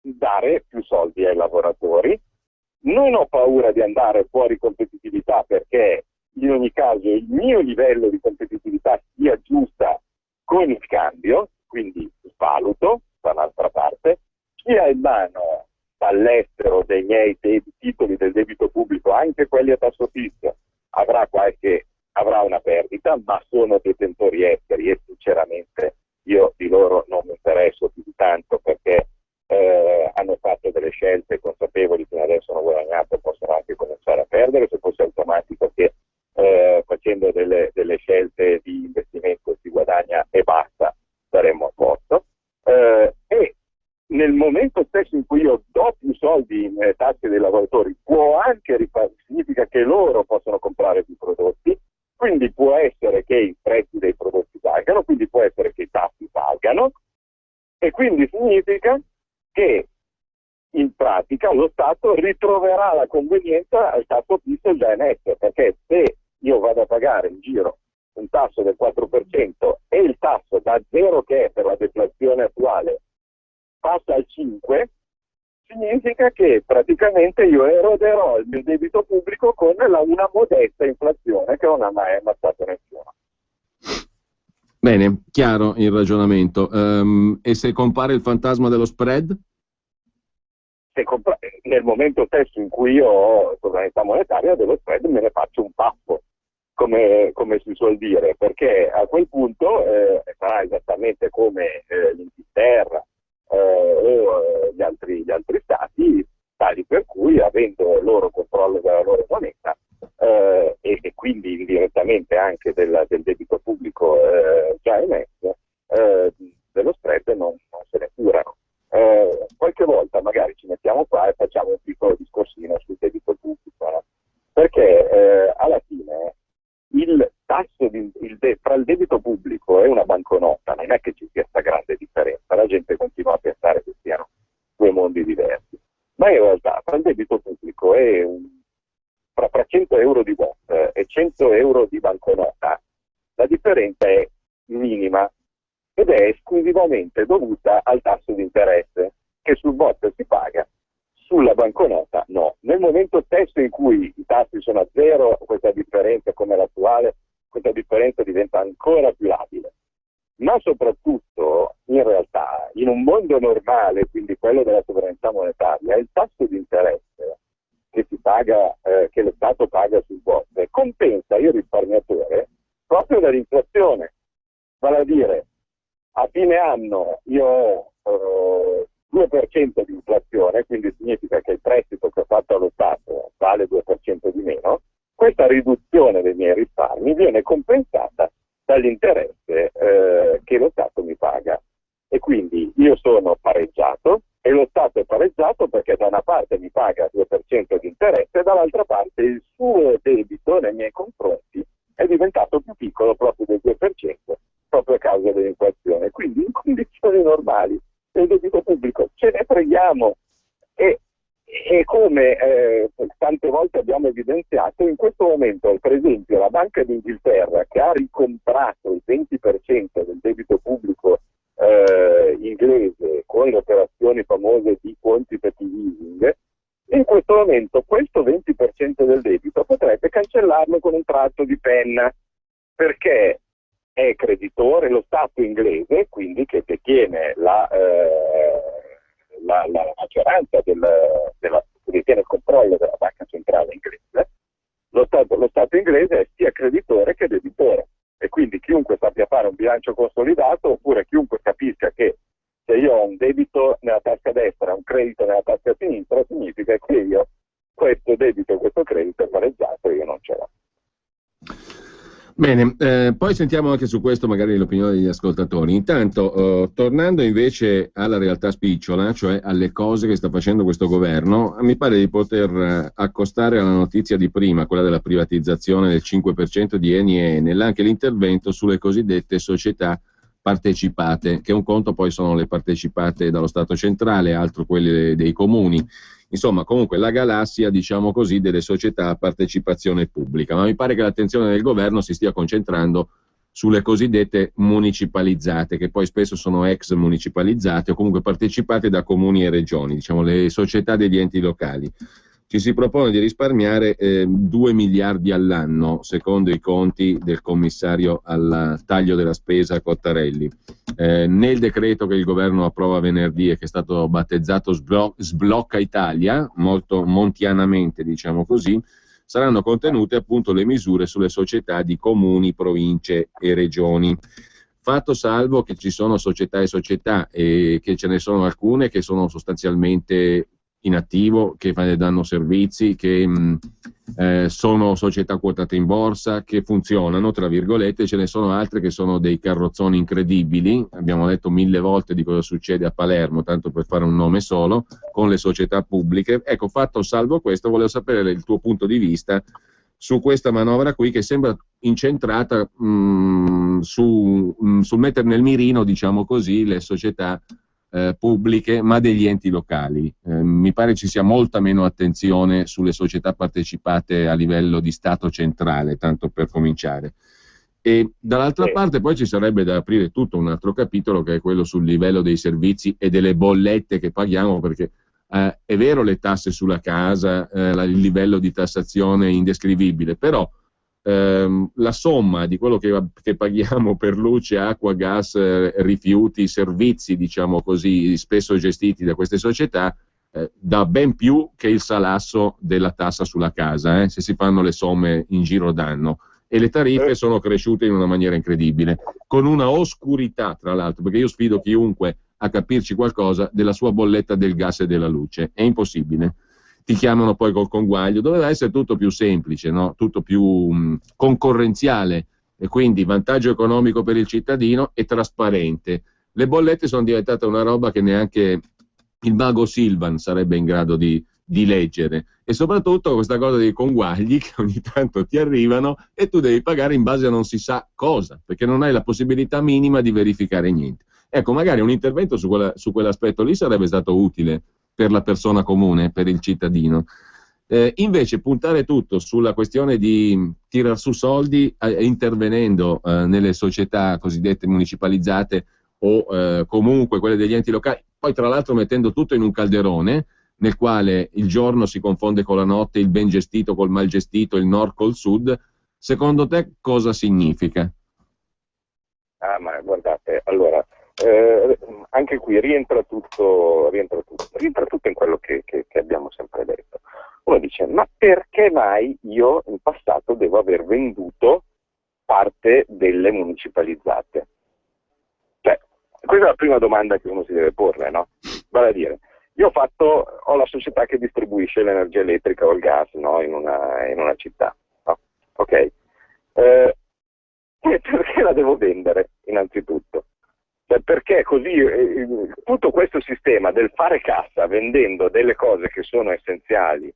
dare più soldi ai lavoratori, non ho paura di andare fuori competitività, perché in ogni caso il mio livello di competitività si aggiusta con il cambio, quindi valuto dall'altra parte, chi ha in mano all'estero dei miei titoli del debito pubblico, anche quelli a tasso fisso, avrà una perdita, ma sono detentori esteri e sinceramente io di loro non mi interesso più di tanto, perché hanno fatto delle scelte consapevoli, fino adesso hanno guadagnato, possono anche cominciare a perdere. Se fosse automatico che facendo delle scelte di investimento si guadagna e basta, saremmo a posto. E nel momento stesso in cui io do più soldi in tasse dei lavoratori, può anche significa che loro possono comprare più prodotti, quindi può essere che i prezzi dei prodotti salgano, quindi può essere che i tassi salgano, e quindi significa che in pratica lo Stato ritroverà la convenienza al tasso fisso già emesso, perché se io vado a pagare in giro un tasso del 4% e il tasso da 0, che è per la deflazione attuale, passa al 5, significa che praticamente io eroderò il mio debito pubblico con una modesta inflazione che non ha mai ammazzato nessuno. Bene, chiaro il ragionamento. E se compare il fantasma dello spread? Nel momento stesso in cui io ho sovranità monetaria, dello spread me ne faccio un passo, come si suol dire, perché a quel punto sarà esattamente come l'Inghilterra o gli altri stati, tali per cui, avendo loro controllo della loro moneta e quindi indirettamente anche del debito pubblico già emesso, dello spread non se ne curano. Qualche volta magari ci mettiamo qua e facciamo un piccolo discorsino sul debito pubblico, no? Perché alla fine il tasso tra il debito pubblico e una banconota non è che ci sia questa grande differenza, la gente continua a pensare che siano due mondi diversi, ma in realtà tra il debito pubblico e fra 100 euro di bond e 100 euro di banconota la differenza è minima, ed è esclusivamente dovuta al tasso di interesse, che sul bot si paga, sulla banconota no. Nel momento stesso in cui i tassi sono a zero, questa differenza, come l'attuale, questa differenza diventa ancora più labile. Ma soprattutto, in realtà, in un mondo normale, quindi quello della sovranità monetaria, il tasso di interesse che si paga, che lo Stato paga sul bot, compensa il risparmiatore proprio dall'inflazione. Vale a dire, a fine anno io ho 2% di inflazione, quindi significa che il prestito che ho fatto allo Stato vale 2% di meno. Questa riduzione dei miei risparmi viene compensata dall'interesse che lo Stato mi paga, e quindi io sono pareggiato e lo Stato è pareggiato perché da una parte mi paga 2% di interesse e dall'altra parte il suo debito nei miei confronti è diventato più piccolo proprio del 2%, proprio a causa dell'inflazione. Quindi in condizioni normali del debito pubblico ce ne freghiamo, e come tante volte abbiamo evidenziato, in questo momento per esempio la Banca d'Inghilterra, che ha ricomprato il 20% del debito pubblico inglese con le operazioni famose di quantitative easing, in questo momento questo 20% del debito potrebbe cancellarlo con un tratto di penna, perché è creditore lo Stato inglese, quindi che detiene la maggioranza che detiene il controllo della banca centrale inglese. Lo Stato inglese è sia creditore che debitore, e quindi chiunque sappia fare un bilancio consolidato, oppure chiunque capisca che se io ho un debito nella tasca destra e un credito nella tasca sinistra, significa che io questo debito e questo credito è pareggiato e io non ce l'ho. Bene, poi sentiamo anche su questo magari l'opinione degli ascoltatori. Intanto, tornando invece alla realtà spicciola, cioè alle cose che sta facendo questo governo, mi pare di poter accostare alla notizia di prima, quella della privatizzazione del 5% di Eni e Enel, anche l'intervento sulle cosiddette società partecipate, che un conto poi sono le partecipate dallo Stato centrale, altro quelle dei comuni. Insomma, comunque la galassia, diciamo così, delle società a partecipazione pubblica, ma mi pare che l'attenzione del governo si stia concentrando sulle cosiddette municipalizzate, che poi spesso sono ex municipalizzate o comunque partecipate da comuni e regioni, diciamo le società degli enti locali. Ci si propone di risparmiare 2 miliardi all'anno, secondo i conti del commissario al taglio della spesa Cottarelli. Nel decreto che il governo approva venerdì e che è stato battezzato Sblocca Italia, molto montianamente diciamo così, saranno contenute appunto le misure sulle società di comuni, province e regioni. Fatto salvo che ci sono società e società e che ce ne sono alcune che sono sostanzialmente in attivo, che danno servizi, che sono società quotate in borsa, che funzionano, tra virgolette, ce ne sono altre che sono dei carrozzoni incredibili, abbiamo detto 1000 volte di cosa succede a Palermo, tanto per fare un nome solo, con le società pubbliche. Ecco, fatto salvo questo, volevo sapere il tuo punto di vista su questa manovra qui che sembra incentrata sul mettere nel mirino, diciamo così, le società pubbliche ma degli enti locali. Mi pare ci sia molta meno attenzione sulle società partecipate a livello di Stato centrale, tanto per cominciare. E dall'altra parte poi ci sarebbe da aprire tutto un altro capitolo che è quello sul livello dei servizi e delle bollette che paghiamo, perché è vero le tasse sulla casa, il livello di tassazione è indescrivibile, però la somma di quello che paghiamo per luce, acqua, gas, rifiuti, servizi, diciamo così, spesso gestiti da queste società, dà ben più che il salasso della tassa sulla casa, se si fanno le somme in giro d'anno. E le tariffe sono cresciute in una maniera incredibile, con una oscurità, tra l'altro, perché io sfido chiunque a capirci qualcosa della sua bolletta del gas e della luce. È impossibile. Ti chiamano poi col conguaglio, doveva essere tutto più semplice, no? Tutto più concorrenziale e quindi vantaggio economico per il cittadino e trasparente. Le bollette sono diventate una roba che neanche il mago Silvan sarebbe in grado di leggere, e soprattutto questa cosa dei conguagli che ogni tanto ti arrivano e tu devi pagare in base a non si sa cosa, perché non hai la possibilità minima di verificare niente. Ecco, magari un intervento su quell'aspetto lì sarebbe stato utile per la persona comune, per il cittadino. Invece puntare tutto sulla questione di tirar su soldi intervenendo nelle società cosiddette municipalizzate o comunque quelle degli enti locali, poi tra l'altro mettendo tutto in un calderone nel quale il giorno si confonde con la notte, il ben gestito col mal gestito, il nord col sud, secondo te cosa significa? Ma guardate, allora, anche qui rientra tutto in quello che abbiamo sempre detto. Uno dice, ma perché mai io in passato devo aver venduto parte delle municipalizzate? Cioè, questa è la prima domanda che uno si deve porre, no? Vale a dire, io ho la società che distribuisce l'energia elettrica o il gas, no? in una città, no? Ok? Perché la devo vendere, innanzitutto? Cioè, perché così tutto questo sistema del fare cassa vendendo delle cose che sono essenziali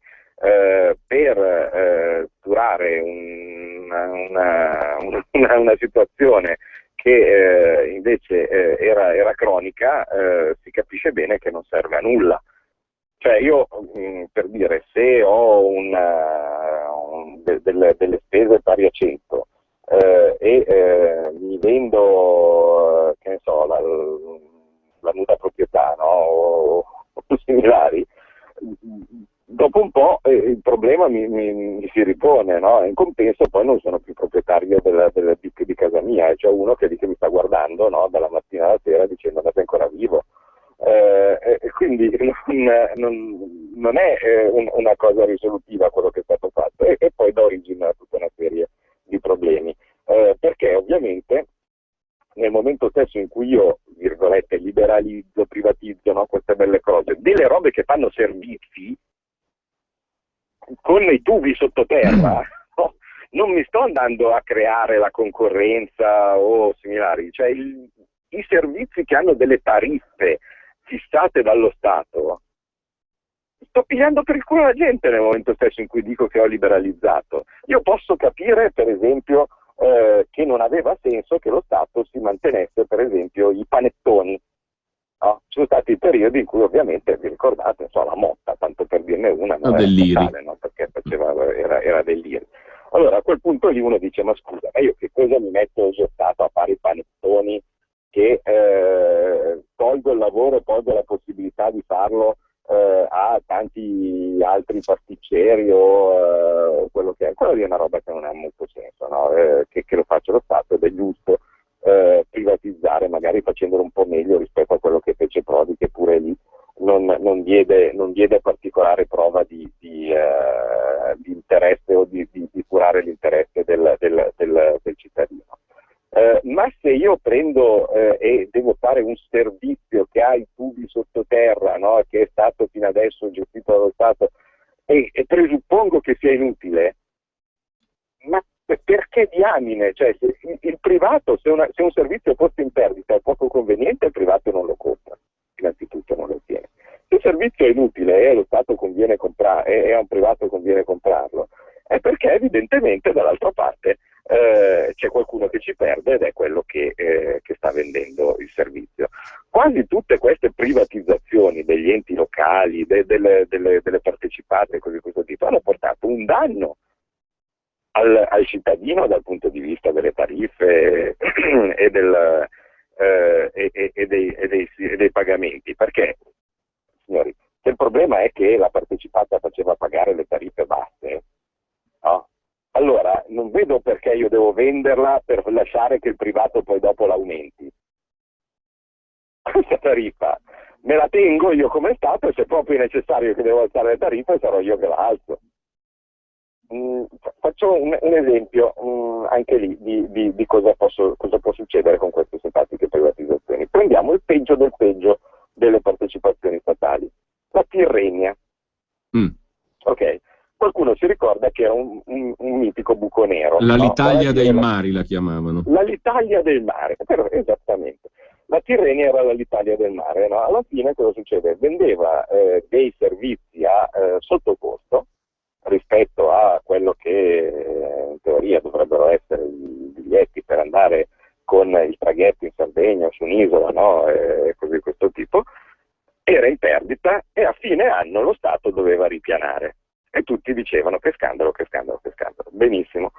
per durare una situazione che invece era cronica, si capisce bene che non serve a nulla. Cioè io, per dire, se ho delle spese pari a 100 e mi vendo, che ne so, la nuda proprietà, no? o similari, dopo un po' il problema mi si ripone, no? In compenso poi non sono più proprietario di casa mia, e c'è uno che mi sta guardando, no? Dalla mattina alla sera dicendo ma sei ancora vivo. E quindi non è una cosa risolutiva quello che è stato fatto, e poi dà origine a tutta una serie di problemi, perché ovviamente nel momento stesso in cui io, virgolette, liberalizzo, privatizzo, no, queste belle cose, delle robe che fanno servizi con i tubi sottoterra, no? non mi sto andando a creare la concorrenza o similari, cioè i servizi che hanno delle tariffe fissate dallo Stato, sto pigliando per il culo la gente nel momento stesso in cui dico che ho liberalizzato. Io posso capire, per esempio, che non aveva senso che lo Stato si mantenesse, per esempio, i panettoni. No? Ci sono stati periodi in cui ovviamente, vi ricordate, la Motta, tanto per dirne una, non era statale, no? Perché era dell'IRI. Allora a quel punto lì uno dice, ma scusa, ma io che cosa mi metto io Stato a fare i panettoni che tolgo il lavoro, tolgo la possibilità di farlo a tanti altri pasticceri o quello che è. Quello lì è una roba che non ha molto senso, no? Che lo faccia lo Stato, ed è giusto privatizzare, magari facendolo un po' meglio rispetto a quello che fece Prodi, che pure lì non diede particolare prova di interesse o di curare l'interesse del cittadino. Ma se io prendo e devo fare un servizio che ha i tubi sottoterra, no? Che è stato fino adesso gestito dallo Stato, e presuppongo che sia inutile, ma perché diamine? Cioè, se il privato, se un servizio posto in perdita è poco conveniente, il privato non lo compra, innanzitutto non lo tiene. Se il servizio è inutile e allo Stato conviene comprare, e a un privato conviene comprarlo, è perché evidentemente dall'altra parte c'è qualcuno che ci perde, ed è quello che sta vendendo il servizio. Quasi tutte queste privatizzazioni degli enti locali, delle partecipate, così di questo tipo, hanno portato un danno al cittadino dal punto di vista delle tariffe e dei pagamenti, perché, signori, se il problema è che la partecipata faceva pagare le tariffe basse, no? Allora non vedo perché io devo venderla per lasciare che il privato poi dopo l'aumenti. Questa tariffa me la tengo io come Stato, e se proprio è necessario che devo alzare le tariffe sarò io che la alzo. Faccio un esempio anche lì di cosa può succedere con queste simpatiche privatizzazioni. Prendiamo il peggio del peggio delle partecipazioni statali, la Tirrenia. Ok, qualcuno si ricorda che era un mitico buco nero. L'Alitalia dei mari la chiamavano. L'Alitalia del mare, però, esattamente. La Tirrenia era l'Alitalia del mare, no? Alla fine cosa succede? Vendeva dei servizi a sottocosto rispetto a quello che in teoria dovrebbero essere i biglietti per andare con il traghetto in Sardegna o su un'isola, no? E così di questo tipo. Era in perdita e a fine anno lo Stato doveva ripianare. E tutti dicevano che scandalo, che scandalo, che scandalo. Benissimo.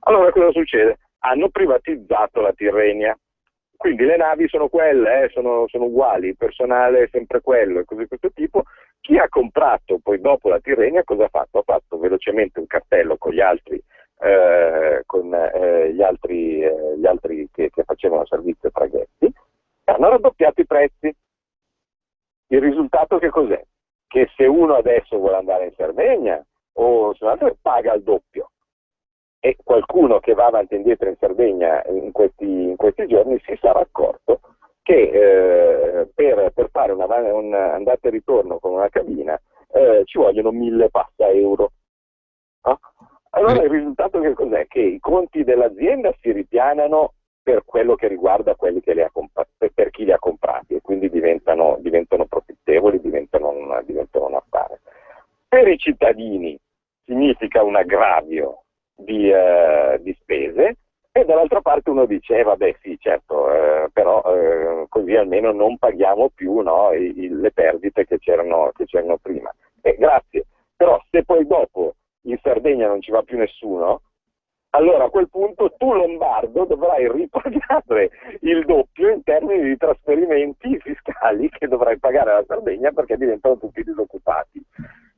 Allora cosa succede? Hanno privatizzato la Tirrenia. Quindi le navi sono quelle, sono uguali, il personale è sempre quello e così di questo tipo. Chi ha comprato poi dopo la Tirrenia cosa ha fatto? Ha fatto velocemente un cartello con gli altri che facevano servizio traghetti, e hanno raddoppiato i prezzi. Il risultato che cos'è? Che se uno adesso vuole andare in Sardegna o su un altro paga il doppio. E qualcuno che va avanti e indietro in Sardegna in questi giorni si sarà accorto che per fare un andata e ritorno con una cabina ci vogliono 1.000 passa euro. No? Allora il risultato che cos'è? Che i conti dell'azienda si ripianano per quello che riguarda quelli che per chi li ha comprati, e quindi diventano profittevoli, diventano un affare. Per i cittadini significa un aggravio di spese, e dall'altra parte uno dice vabbè sì certo, però così almeno non paghiamo più, no, le perdite che c'erano prima. Grazie, però se poi dopo in Sardegna non ci va più nessuno, allora a quel punto tu lombardo dovrai ripagare il doppio in termini di trasferimenti fiscali che dovrai pagare alla Sardegna, perché diventano tutti disoccupati.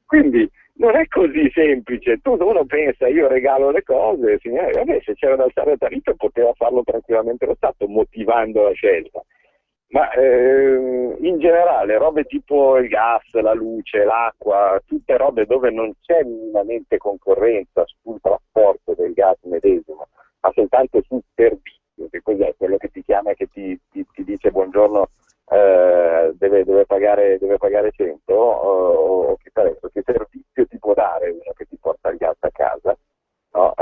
Quindi non è così semplice. Uno pensa, io regalo le cose, signore, vabbè, se c'era da alzare le tariffe poteva farlo tranquillamente lo Stato, motivando la scelta. Ma in generale robe tipo il gas, la luce, l'acqua, tutte robe dove non c'è minimamente concorrenza sul trasporto del gas medesimo, ma soltanto sul servizio, che cos'è? Quello che ti chiama e che ti dice buongiorno, deve pagare 100, o che servizio ti può dare uno che ti porta il gas a casa? No?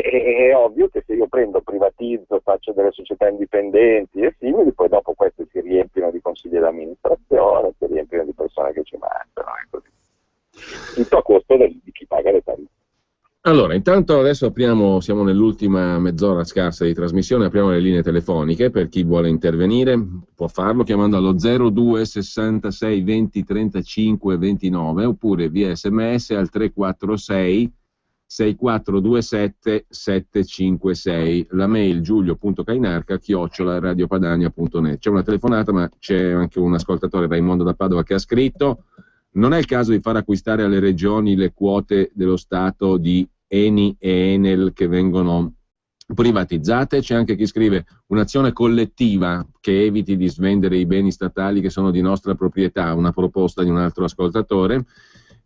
è ovvio che se io prendo, privatizzo, faccio delle società indipendenti e simili, poi dopo queste si riempiono di consigli d'amministrazione, si riempiono di persone che ci mandano, e così. Tutto a costo di chi paga le tariffe. Allora, intanto adesso siamo nell'ultima mezz'ora scarsa di trasmissione, apriamo le linee telefoniche per chi vuole intervenire, può farlo chiamando allo 02 66 20 35 29 oppure via SMS al 346 6427 756, la mail giulio.cainarca@radiopadania.net. C'è una telefonata, ma c'è anche un ascoltatore, Raimondo da Padova, che ha scritto: non è il caso di far acquistare alle regioni le quote dello Stato di Eni e Enel che vengono privatizzate? C'è anche chi scrive: un'azione collettiva che eviti di svendere i beni statali che sono di nostra proprietà, una proposta di un altro ascoltatore.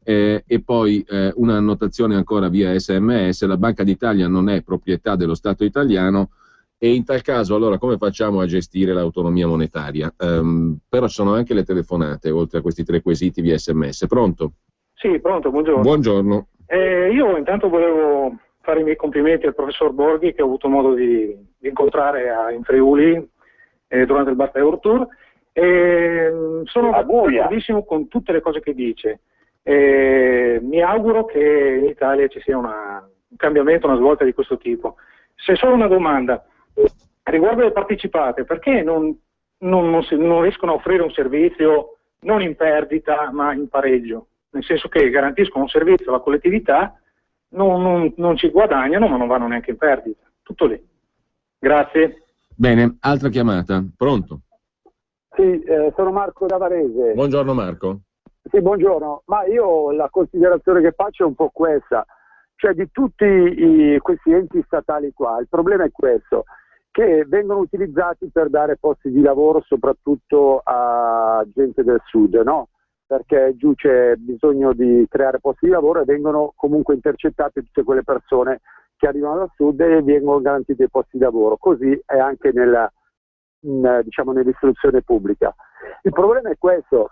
E poi una annotazione ancora via SMS: la Banca d'Italia non è proprietà dello Stato italiano, e in tal caso allora come facciamo a gestire l'autonomia monetaria? Però ci sono anche le telefonate, oltre a questi 3 quesiti via SMS. Pronto? Sì, pronto, buongiorno. Buongiorno. Io intanto volevo fare i miei complimenti al professor Borghi, che ho avuto modo di incontrare in Friuli durante il Barteo Tour. Sono d'accordissimo con tutte le cose che dice. Mi auguro che in Italia ci sia un cambiamento, una svolta di questo tipo. Se solo una domanda riguardo le partecipate, perché non riescono a offrire un servizio non in perdita ma in pareggio, nel senso che garantiscono un servizio alla collettività, non ci guadagnano ma non vanno neanche in perdita, tutto lì. Grazie. Bene, altra chiamata. Pronto? Sì, sono Marco da Varese. Buongiorno Marco. Sì, buongiorno, ma io la considerazione che faccio è un po' questa, cioè di tutti questi enti statali qua, il problema è questo, che vengono utilizzati per dare posti di lavoro soprattutto a gente del sud, no? Perché giù c'è bisogno di creare posti di lavoro e vengono comunque intercettate tutte quelle persone che arrivano dal sud e vengono garantiti dei posti di lavoro, così è anche nell'istruzione pubblica. Il problema è questo,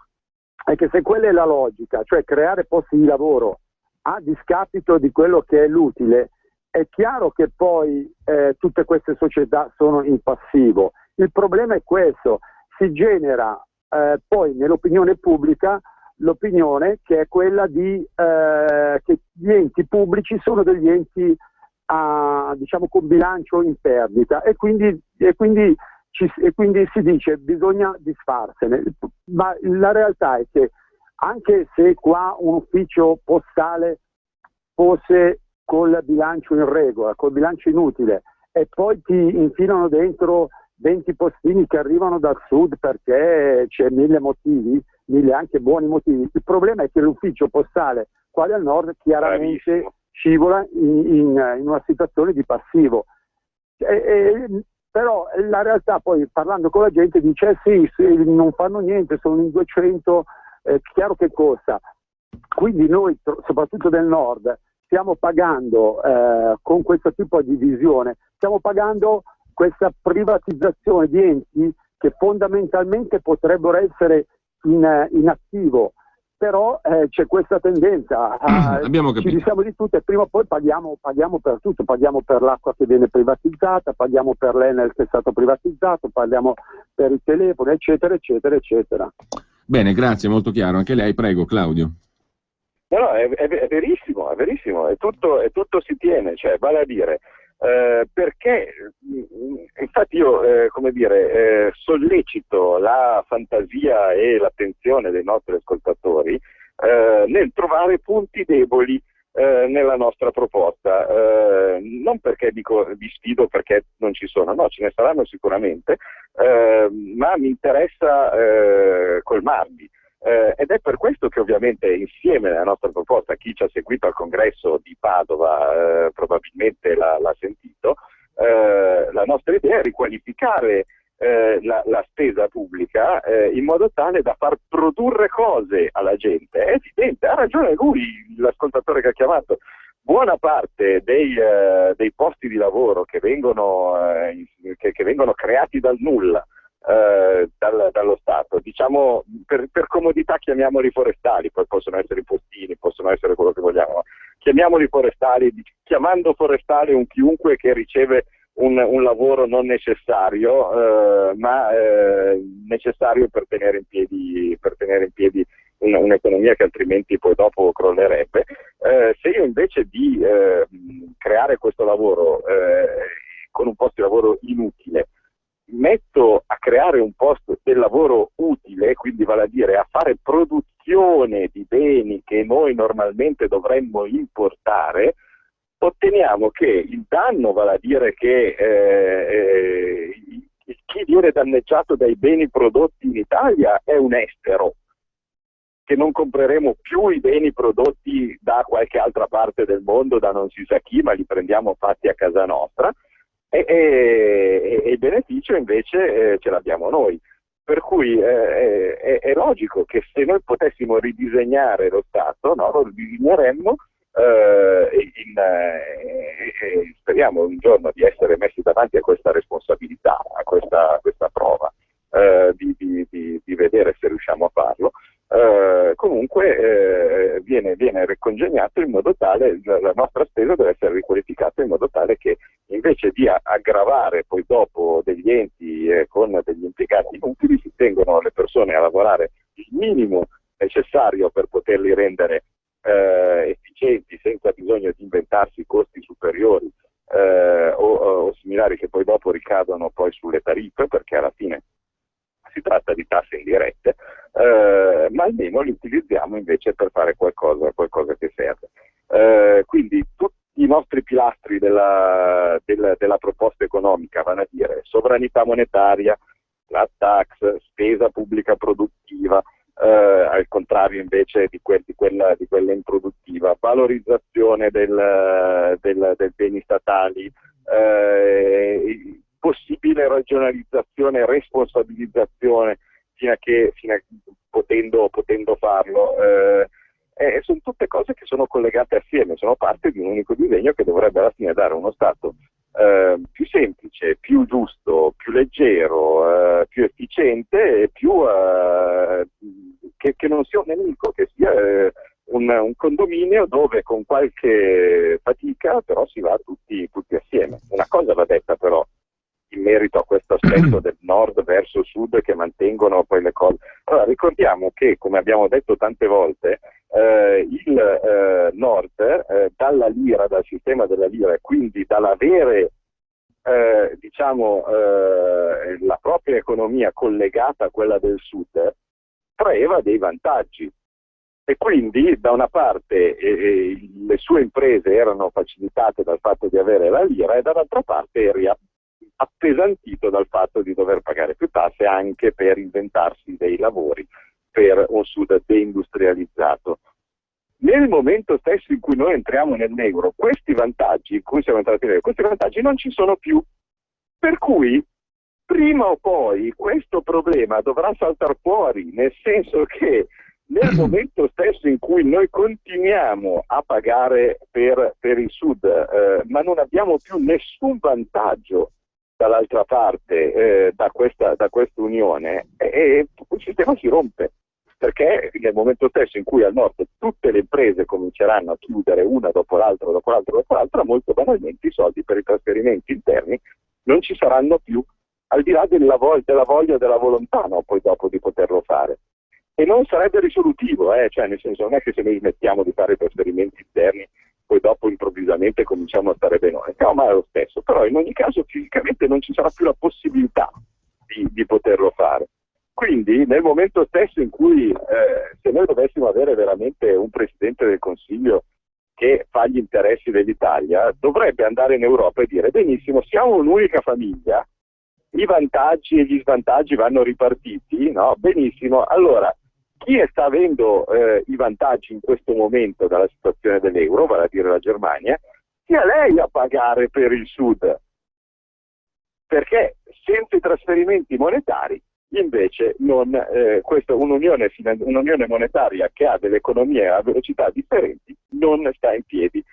è che se quella è la logica, cioè creare posti di lavoro a discapito di quello che è l'utile, è chiaro che poi tutte queste società sono in passivo. Il problema è questo, si genera poi nell'opinione pubblica l'opinione che è quella che gli enti pubblici sono degli enti con bilancio in perdita e quindi si dice bisogna disfarsene, ma la realtà è che anche se qua un ufficio postale fosse col bilancio in regola, col bilancio inutile, e poi ti infilano dentro 20 postini che arrivano dal sud perché c'è 1000 motivi, 1000 anche buoni motivi, il problema è che l'ufficio postale qua del nord chiaramente scivola in una situazione di passivo. Però la realtà poi parlando con la gente dice sì, non fanno niente, sono in 200, chiaro che costa. Quindi noi, soprattutto del nord, stiamo pagando con questo tipo di visione, stiamo pagando questa privatizzazione di enti che fondamentalmente potrebbero essere in attivo. Però c'è questa tendenza, ci diciamo di tutto e prima o poi paghiamo per tutto, paghiamo per l'acqua che viene privatizzata, paghiamo per l'Enel che è stato privatizzato, paghiamo per i telefoni, eccetera, eccetera, eccetera. Bene, grazie, molto chiaro. Anche lei, prego, Claudio. No, è verissimo, e tutto si tiene, cioè vale a dire, perché infatti io sollecito la fantasia e l'attenzione dei nostri ascoltatori nel trovare punti deboli nella nostra proposta, non perché dico vi sfido perché non ci sono, no, ce ne saranno sicuramente, ma mi interessa colmarli. Ed è per questo che ovviamente insieme alla nostra proposta, chi ci ha seguito al congresso di Padova probabilmente l'ha sentito, la nostra idea è riqualificare la spesa pubblica in modo tale da far produrre cose alla gente. È evidente, ha ragione lui, l'ascoltatore che ha chiamato, buona parte dei posti di lavoro che vengono creati dal nulla dallo Stato, diciamo per comodità chiamiamoli forestali, poi possono essere i postini, possono essere quello che vogliamo, chiamiamoli forestali, chiamando forestale un chiunque che riceve un lavoro non necessario, ma necessario per tenere in piedi un'economia che altrimenti poi dopo crollerebbe. Se io invece di creare questo lavoro con un posto di lavoro inutile metto a creare un posto del lavoro utile, quindi vale a dire a fare produzione di beni che noi normalmente dovremmo importare, otteniamo che il danno, vale a dire che chi viene danneggiato dai beni prodotti in Italia è un estero, che non compreremo più i beni prodotti da qualche altra parte del mondo, da non si sa chi, ma li prendiamo fatti a casa nostra, e il beneficio invece ce l'abbiamo noi. Per cui è logico che se noi potessimo ridisegnare lo Stato, no, lo ridisegneremmo, speriamo un giorno di essere messi davanti a questa responsabilità, a questa prova, di vedere se riusciamo a farlo. Comunque viene ricongegnato in modo tale, la nostra spesa deve essere riqualificata in modo tale che invece di aggravare poi dopo degli enti con degli impiegati inutili, si tengono le persone a lavorare il minimo necessario per poterli rendere efficienti senza bisogno di inventarsi costi superiori o similari che poi dopo ricadono poi sulle tariffe, perché alla fine si tratta di tasse indirette, ma almeno li utilizziamo invece per fare qualcosa che serve. Quindi tutti i nostri pilastri della proposta economica vanno a dire sovranità monetaria, flat tax, spesa pubblica produttiva, al contrario invece di quella improduttiva, valorizzazione dei beni statali, possibile regionalizzazione, responsabilizzazione fino a potendo farlo. Sono tutte cose che sono collegate assieme, sono parte di un unico disegno che dovrebbe alla fine dare uno Stato più semplice, più giusto, più leggero, più efficiente e più che non sia un nemico, che sia un condominio dove con qualche fatica però si va tutti assieme. Una cosa va detta però in merito a questo aspetto del nord verso sud che mantengono poi le cose. Allora ricordiamo che, come abbiamo detto tante volte, il nord dalla lira, dal sistema della lira, e quindi dall'avere la propria economia collegata a quella del sud, traeva dei vantaggi. E quindi da una parte le sue imprese erano facilitate dal fatto di avere la lira e dall'altra parte era appesantito dal fatto di dover pagare più tasse anche per inventarsi dei lavori per un sud deindustrializzato. Nel momento stesso in cui noi entriamo nell'euro, questi vantaggi, in cui siamo entrati nell'euro, questi vantaggi non ci sono più. Per cui prima o poi questo problema dovrà saltare fuori, nel senso che nel momento stesso in cui noi continuiamo a pagare per il sud, ma non abbiamo più nessun vantaggio dall'altra parte da questa unione, il sistema si rompe, perché nel momento stesso in cui al nord tutte le imprese cominceranno a chiudere una dopo l'altra, molto banalmente i soldi per i trasferimenti interni non ci saranno più, al di là della voglia e della volontà, no, poi dopo di poterlo fare. E non sarebbe risolutivo, cioè nel senso non è che se noi smettiamo di fare i trasferimenti interni poi dopo improvvisamente cominciamo a stare bene, no, ma è lo stesso, però in ogni caso fisicamente non ci sarà più la possibilità di poterlo fare. Quindi nel momento stesso in cui se noi dovessimo avere veramente un Presidente del Consiglio che fa gli interessi dell'Italia, dovrebbe andare in Europa e dire benissimo, siamo un'unica famiglia, i vantaggi e gli svantaggi vanno ripartiti, no? Benissimo, allora chi sta avendo i vantaggi in questo momento dalla situazione dell'euro, vale a dire la Germania, sia lei a pagare per il sud, perché senza i trasferimenti monetari invece un'unione monetaria che ha delle economie a velocità differenti non sta in piedi.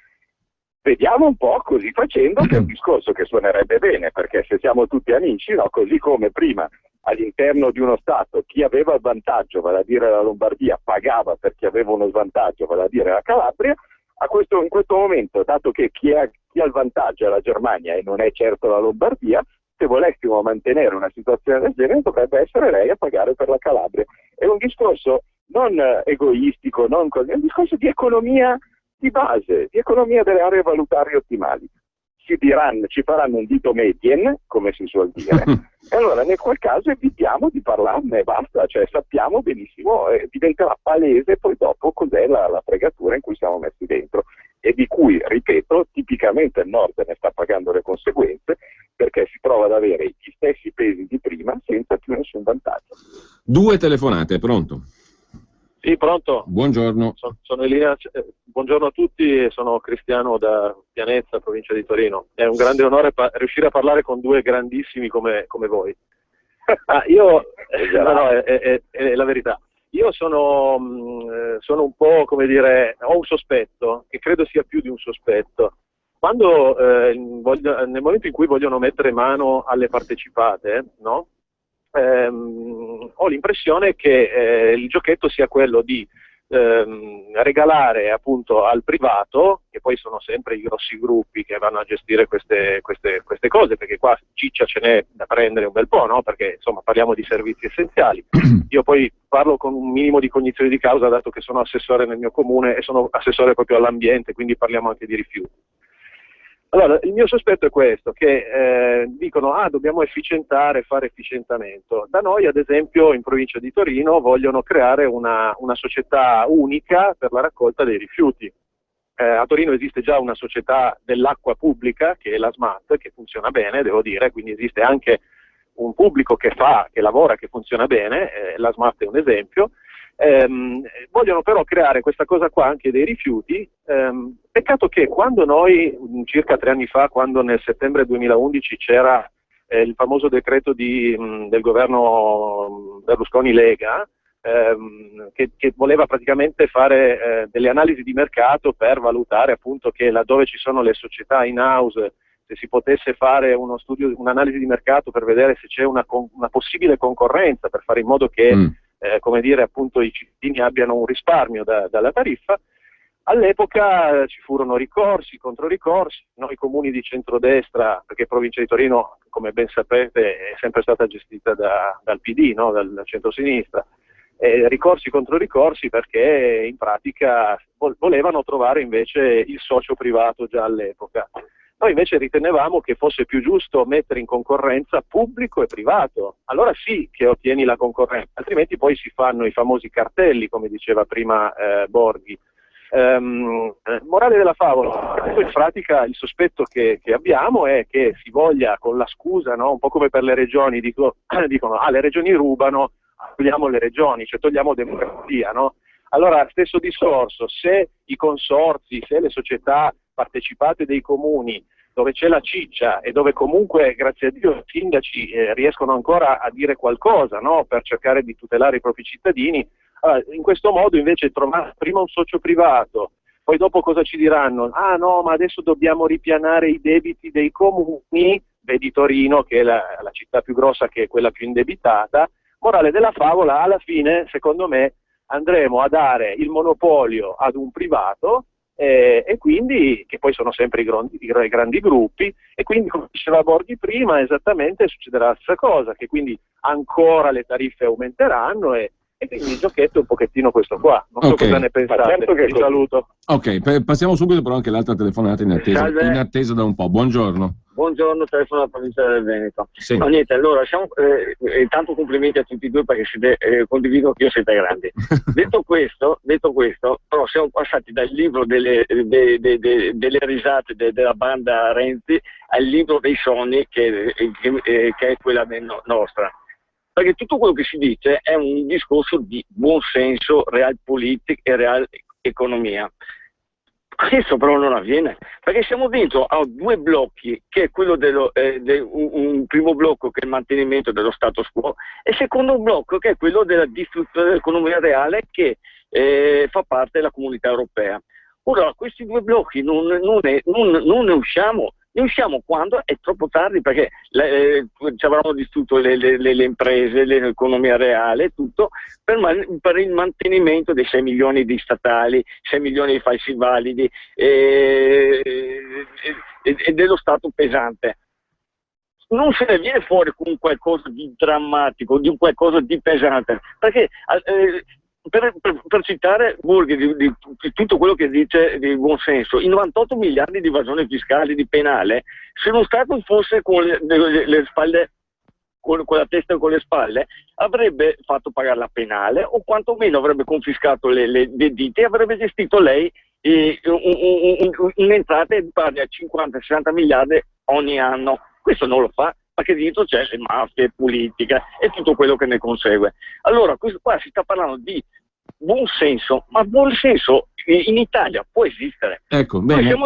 Vediamo un po' così facendo, che è un discorso che suonerebbe bene, perché se siamo tutti amici, no? Così come prima all'interno di uno Stato chi aveva il vantaggio, vale a dire la Lombardia, pagava per chi aveva uno svantaggio, vale a dire la Calabria, in questo momento, dato che chi ha il vantaggio è la Germania e non è certo la Lombardia, se volessimo mantenere una situazione del genere dovrebbe essere lei a pagare per la Calabria. È un discorso non egoistico, non così, è un discorso di economia di base, di economia delle aree valutarie ottimali. Ci faranno un dito medien, come si suol dire, e allora nel quel caso evitiamo di parlarne e basta, cioè sappiamo benissimo, diventerà palese poi dopo cos'è la fregatura in cui siamo messi dentro e di cui, ripeto, tipicamente il Nord ne sta pagando le conseguenze perché si trova ad avere gli stessi pesi di prima senza più nessun vantaggio. 2 telefonate, pronto? Sì, pronto. Buongiorno. Sono in linea. Buongiorno a tutti, sono Cristiano da Pianezza, provincia di Torino. È un grande onore riuscire a parlare con 2 grandissimi come voi. È la verità. Io sono un po', come dire, ho un sospetto, che credo sia più di un sospetto. Quando nel momento in cui vogliono mettere mano alle partecipate, no? Ho l'impressione che il giochetto sia quello di regalare appunto al privato, che poi sono sempre i grossi gruppi che vanno a gestire queste cose, perché qua ciccia ce n'è da prendere un bel po', no? Perché insomma parliamo di servizi essenziali. Io poi parlo con un minimo di cognizione di causa, dato che sono assessore nel mio comune e sono assessore proprio all'ambiente, quindi parliamo anche di rifiuti. Allora, il mio sospetto è questo, che dicono dobbiamo efficientare, fare efficientamento. Da noi, ad esempio, in provincia di Torino vogliono creare una società unica per la raccolta dei rifiuti. A Torino esiste già una società dell'acqua pubblica, che è la SMAT, che funziona bene, devo dire, quindi esiste anche un pubblico che lavora, che funziona bene, la SMAT è un esempio. Vogliono però creare questa cosa qua anche dei rifiuti. Peccato che quando noi, circa 3 anni fa, quando nel settembre 2011 c'era il famoso decreto del governo Berlusconi-Lega, che voleva praticamente fare delle analisi di mercato per valutare appunto che laddove ci sono le società in house, se si potesse fare uno studio, un'analisi di mercato per vedere se c'è una possibile concorrenza, per fare in modo che come dire, appunto i cittadini abbiano un risparmio dalla tariffa. All'epoca ci furono ricorsi, controricorsi, noi comuni di centrodestra, perché provincia di Torino, come ben sapete, è sempre stata gestita dal PD, no? Dal centro-sinistra, ricorsi, controricorsi, perché in pratica volevano trovare invece il socio privato già all'epoca. Noi invece ritenevamo che fosse più giusto mettere in concorrenza pubblico e privato. Allora sì che ottieni la concorrenza, altrimenti poi si fanno i famosi cartelli, come diceva prima Borghi. Morale della favola, in pratica il sospetto che abbiamo è che si voglia, con la scusa, no? Un po' come per le regioni, dicono le regioni rubano, togliamo le regioni, cioè togliamo democrazia, no? Allora, stesso discorso, se i consorzi, se le società partecipate dei comuni, dove c'è la ciccia e dove comunque, grazie a Dio, i sindaci riescono ancora a dire qualcosa, no? Per cercare di tutelare i propri cittadini, in questo modo invece trovare prima un socio privato, poi dopo cosa ci diranno? No, ma adesso dobbiamo ripianare i debiti dei comuni, vedi Torino che è la città più grossa, che è quella più indebitata. Morale della favola, alla fine, secondo me, andremo a dare il monopolio ad un privato, e quindi, che poi sono sempre i grandi gruppi, e quindi, come diceva Borghi prima, esattamente succederà la stessa cosa, che quindi ancora le tariffe aumenteranno e quindi il giochetto è un pochettino questo qua. Non so cosa ne pensate. Certo che vi saluto. Ok, passiamo subito però anche l'altra telefonata in attesa da un po'. Buongiorno. Buongiorno, telefono dalla provincia del Veneto. Sì. No, niente, allora, intanto complimenti a tutti e due, perché condivido che io siete grandi. detto questo, però siamo passati dal libro delle risate della banda Renzi al libro dei sogni che è quella nostra. Perché tutto quello che si dice è un discorso di buon senso, realpolitik e real economia. Questo però non avviene, perché siamo dentro a 2 blocchi, che è quello un primo blocco che è il mantenimento dello status quo, e il secondo blocco che è quello della distruzione dell'economia reale, che fa parte della comunità europea. Ora, questi 2 blocchi non ne usciamo Noi siamo quando è troppo tardi, perché ci avranno distrutto le imprese, l'economia reale, tutto, per il mantenimento dei 6 milioni di statali, 6 milioni di falsi validi e dello Stato pesante. Non se ne viene fuori con qualcosa di drammatico, di qualcosa di pesante, perché per citare Borghi di tutto quello che dice di buon senso, i 98 miliardi di evasione fiscale, di penale, se lo Stato fosse con le spalle, con la testa e con le spalle, avrebbe fatto pagare la penale, o quantomeno avrebbe confiscato le ditte e avrebbe gestito lei un'entrata pari a 50-60 miliardi ogni anno. Questo non lo fa, perché dietro c'è le mafie, politica e tutto quello che ne consegue. Allora, questo qua si sta parlando di buon senso, ma buon senso in Italia può esistere. Ecco, bene.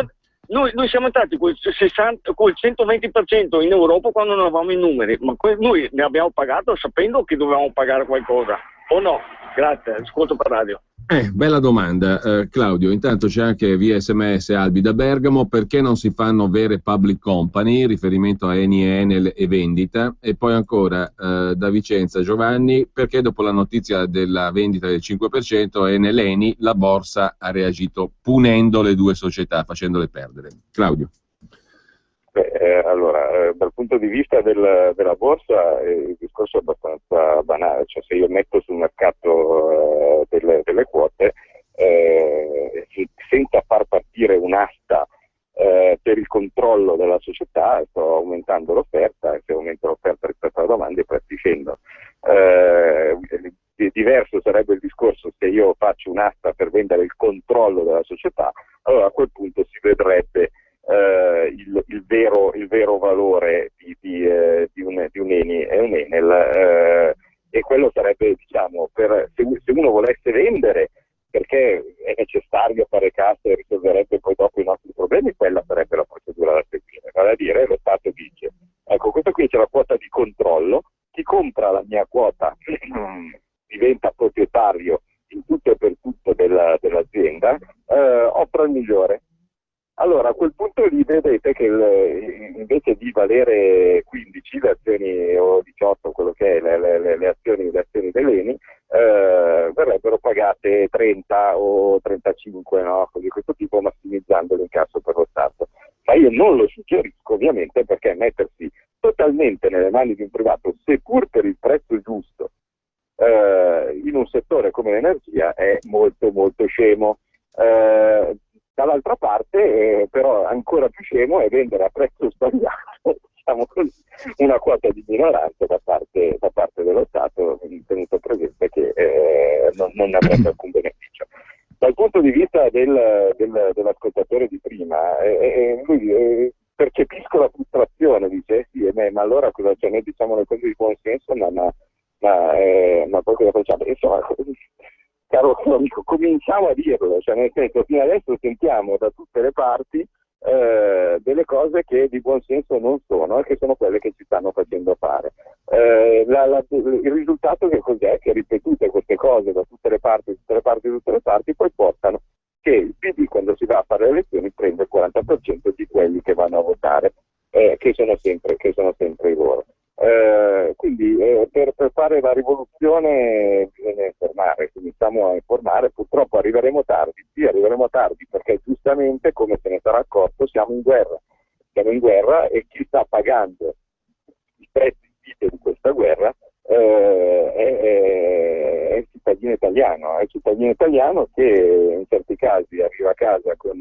Noi siamo entrati col 120% in Europa quando non avevamo i numeri, ma noi ne abbiamo pagato sapendo che dovevamo pagare qualcosa, o no? Grazie, ascolto per radio. Bella domanda, Claudio. Intanto c'è anche via SMS Albi da Bergamo: perché non si fanno vere public company, riferimento a Eni, Enel e vendita? E poi ancora da Vicenza Giovanni: perché dopo la notizia della vendita del 5% Enel Eni la borsa ha reagito punendo le due società, facendole perdere? Claudio. Allora, dal punto di vista della borsa il discorso è abbastanza banale, cioè se io metto sul mercato delle quote senza far partire un'asta per il controllo della società, sto aumentando l'offerta, e se aumento l'offerta rispetto alla domanda i prezzi scendono. Diverso sarebbe il discorso se io faccio un'asta per vendere il controllo della società, allora a quel punto si vedrebbe il vero valore di un Eni e un Enel, e quello sarebbe, diciamo, se uno volesse vendere perché è necessario fare cassa e risolverebbe poi dopo i nostri problemi, quella sarebbe la procedura da seguire, vale a dire lo Stato dice: ecco, questa qui c'è la quota di controllo, chi compra la mia quota diventa proprietario in tutto e per tutto dell'azienda, offre il migliore. Allora a quel punto lì vedete che invece di valere 15 le azioni, o 18, quello che è le azioni dell'Eni, verrebbero pagate 30 o 35, no? Di questo tipo, massimizzando l'incasso per lo Stato. Ma io non lo suggerisco, ovviamente, perché mettersi totalmente nelle mani di un privato, seppur per il prezzo giusto, in un settore come l'energia è molto molto scemo. Dall'altra parte, però, ancora più scemo è vendere a prezzo sbagliato, diciamo così, una quota di minoranza da parte dello Stato, tenuto presente che non ne avrebbe alcun beneficio. Dal punto di vista dell'ascoltatore di prima, lui percepisco la frustrazione, dice sì, ma allora cosa c'è? Noi diciamo le cose di buon senso, ma poi cosa facciamo? Insomma, caro amico, cominciamo a dirlo, cioè nel senso, fino adesso sentiamo da tutte le parti delle cose che di buon senso non sono e che sono quelle che ci stanno facendo fare. Il risultato che cos'è? Che ripetute queste cose da tutte le parti, poi portano che il PD, quando si va a fare le elezioni, prende il 40% di quelli che vanno a votare, che sono sempre i loro. Quindi per fare la rivoluzione bisogna informare, cominciamo a informare, purtroppo arriveremo tardi perché giustamente, come se ne sarà accorto, siamo in guerra e chi sta pagando i prezzi di questa guerra è il cittadino italiano, che in certi casi arriva a casa con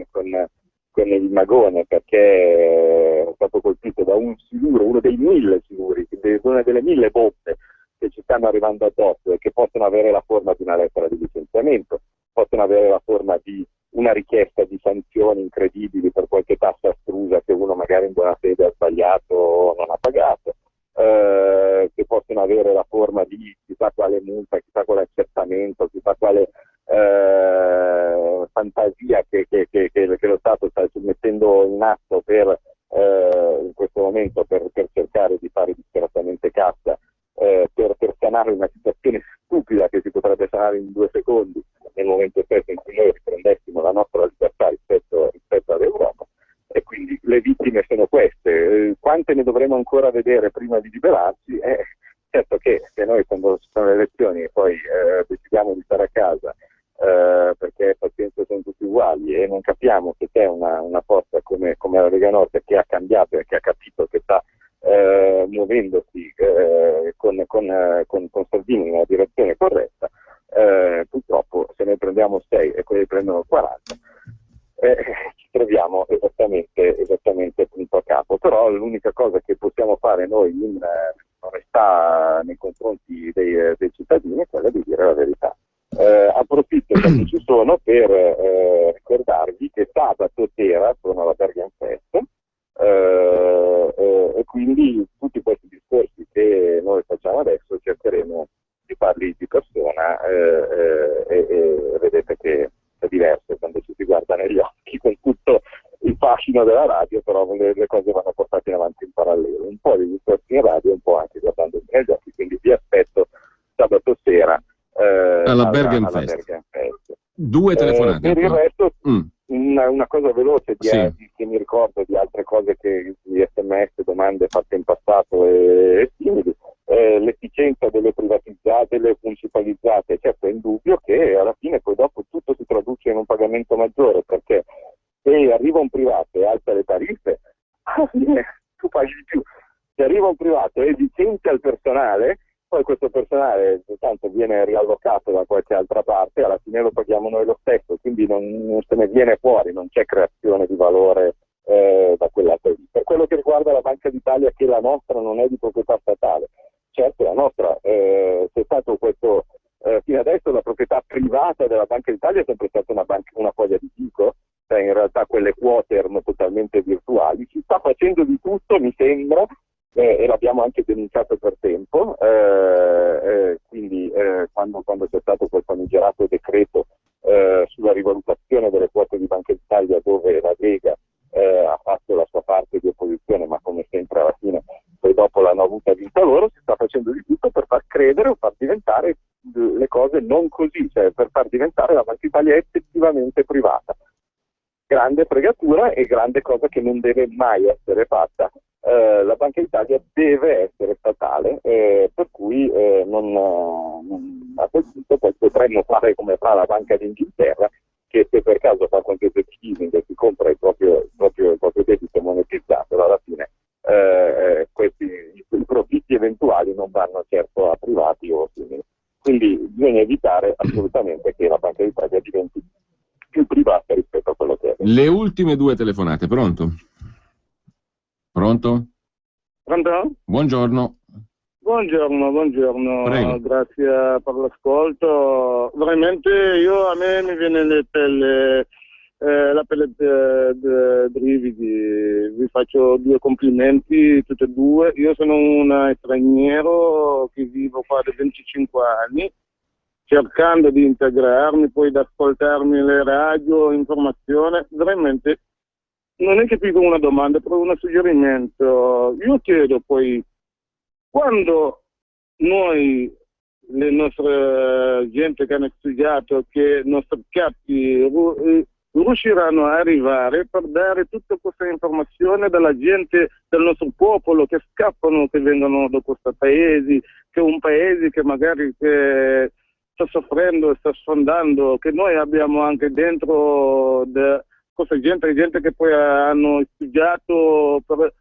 il magone perché è stato colpito da un siluro, uno dei 1000 siluri, una delle 1000 bombe che ci stanno arrivando addosso, e che possono avere la forma di una lettera di licenziamento, possono avere la forma di una richiesta di sanzioni incredibili per qualche tassa astrusa che uno magari in buona fede ha sbagliato o non ha pagato, che possono avere la forma di chissà quale multa, chissà quale accertamento, chissà quale fantasia che lo Stato sta mettendo in atto in questo momento per cercare di fare disperatamente cassa, per sanare una situazione stupida che si potrebbe sanare in 2 secondi nel momento stesso in cui noi riprendessimo la nostra libertà rispetto all'Europa. E quindi le vittime sono queste. dovremo ancora vedere prima di liberarci. Certo che se noi quando ci sono le elezioni e poi decidiamo di stare a casa perché pazienza sono tutti uguali e non capiamo che c'è una forza come la Lega Nord che ha cambiato e che ha capito che sta muovendosi con Salvini nella direzione corretta, purtroppo se ne prendiamo 6 e quelli prendono 40 ci troviamo esattamente punto a capo. Però l'unica cosa che possiamo fare noi in onestà nei confronti dei cittadini è quella di dire la verità. Approfitto che ci sono per ricordarvi che sabato sera sono alla Bergen Fest e quindi tutti questi discorsi che noi facciamo adesso cercheremo di farli di persona e vedete che è diverso quando ci si guarda negli occhi con tutto il fascino della radio, però le cose vanno portate in avanti in parallelo, un po' di discorsi in radio, un po' anche guardandomi negli occhi, quindi vi aspetto sabato sera alla Bergen Fest. 2 telefonate. Per il resto una cosa veloce che mi ricordo di altre cose di SMS, domande fatte in passato e simili, l'efficienza delle privatizzate, delle municipalizzate, certo è indubbio che alla fine poi dopo tutto si traduce in un pagamento maggiore, perché se arriva un privato e alza le tariffe, alla fine tu paghi di più. Se arriva un privato e licenzia il personale, poi questo personale intanto viene riallocato da qualche altra parte, alla fine lo paghiamo noi lo stesso, quindi non se ne viene fuori, non c'è creazione di valore da quell'altro lì. Per quello che riguarda la Banca d'Italia, che la nostra non è di proprietà statale, certo la nostra c'è stato questo, fino adesso la proprietà privata della Banca d'Italia è sempre stata una foglia di fico, cioè in realtà quelle quote erano totalmente virtuali, si sta facendo di tutto mi sembra, e l'abbiamo anche denunciato per tempo, quindi quando c'è stato quel famigerato decreto sulla rivalutazione delle quote di Banca d'Italia, dove la Lega ha fatto la sua parte di opposizione, ma come sempre alla fine poi dopo l'hanno avuta vinta loro, si sta facendo di tutto per far credere o far diventare le cose non così, cioè per far diventare la Banca d'Italia effettivamente privata. Grande fregatura e grande cosa che non deve mai essere fatta. La Banca d'Italia deve essere statale, per cui a quel punto poi potremmo fare come fa la Banca d'Inghilterra, che se per caso fa quantitative easing e si compra il proprio debito monetizzato, alla fine i profitti eventuali non vanno certo a privati o simili. Quindi bisogna evitare assolutamente che la Banca d'Italia diventi più privata rispetto a quello che è. Le ultime 2 telefonate, pronto? Pronto? Pronto? Buongiorno. Buongiorno, Prego. grazie per l'ascolto. Veramente a me mi viene la pelle brividi, vi faccio 2 complimenti, tutti e 2. Io sono un straniero che vivo qua da 25 anni, cercando di integrarmi, poi ad ascoltarmi le radio, informazione, veramente non è che più una domanda, però un suggerimento. Io chiedo poi, quando noi, le nostre gente che hanno studiato, che i nostri capi riusciranno a arrivare per dare tutta questa informazione dalla gente, del nostro popolo che scappano, che vengono da questi paesi, che è un paese che magari sta soffrendo, sta sfondando, che noi abbiamo anche dentro questa gente che poi hanno studiato per